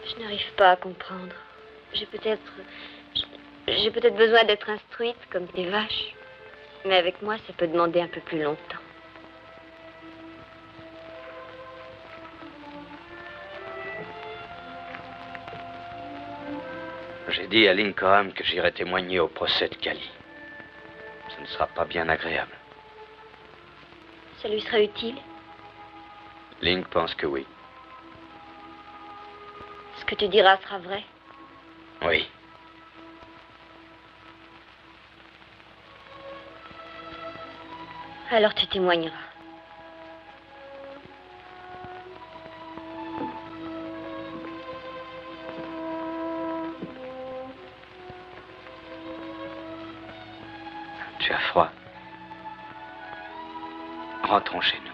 Je n'arrive pas à comprendre. J'ai peut-être besoin d'être instruite comme des vaches. Mais avec moi, ça peut demander un peu plus longtemps. J'ai dit à Lincoln que j'irai témoigner au procès de Cali. Ce ne sera pas bien agréable. Ça lui sera utile? Link pense que oui. Ce que tu diras sera vrai? Oui. Alors tu témoigneras. Tu as froid. Rentrons chez nous.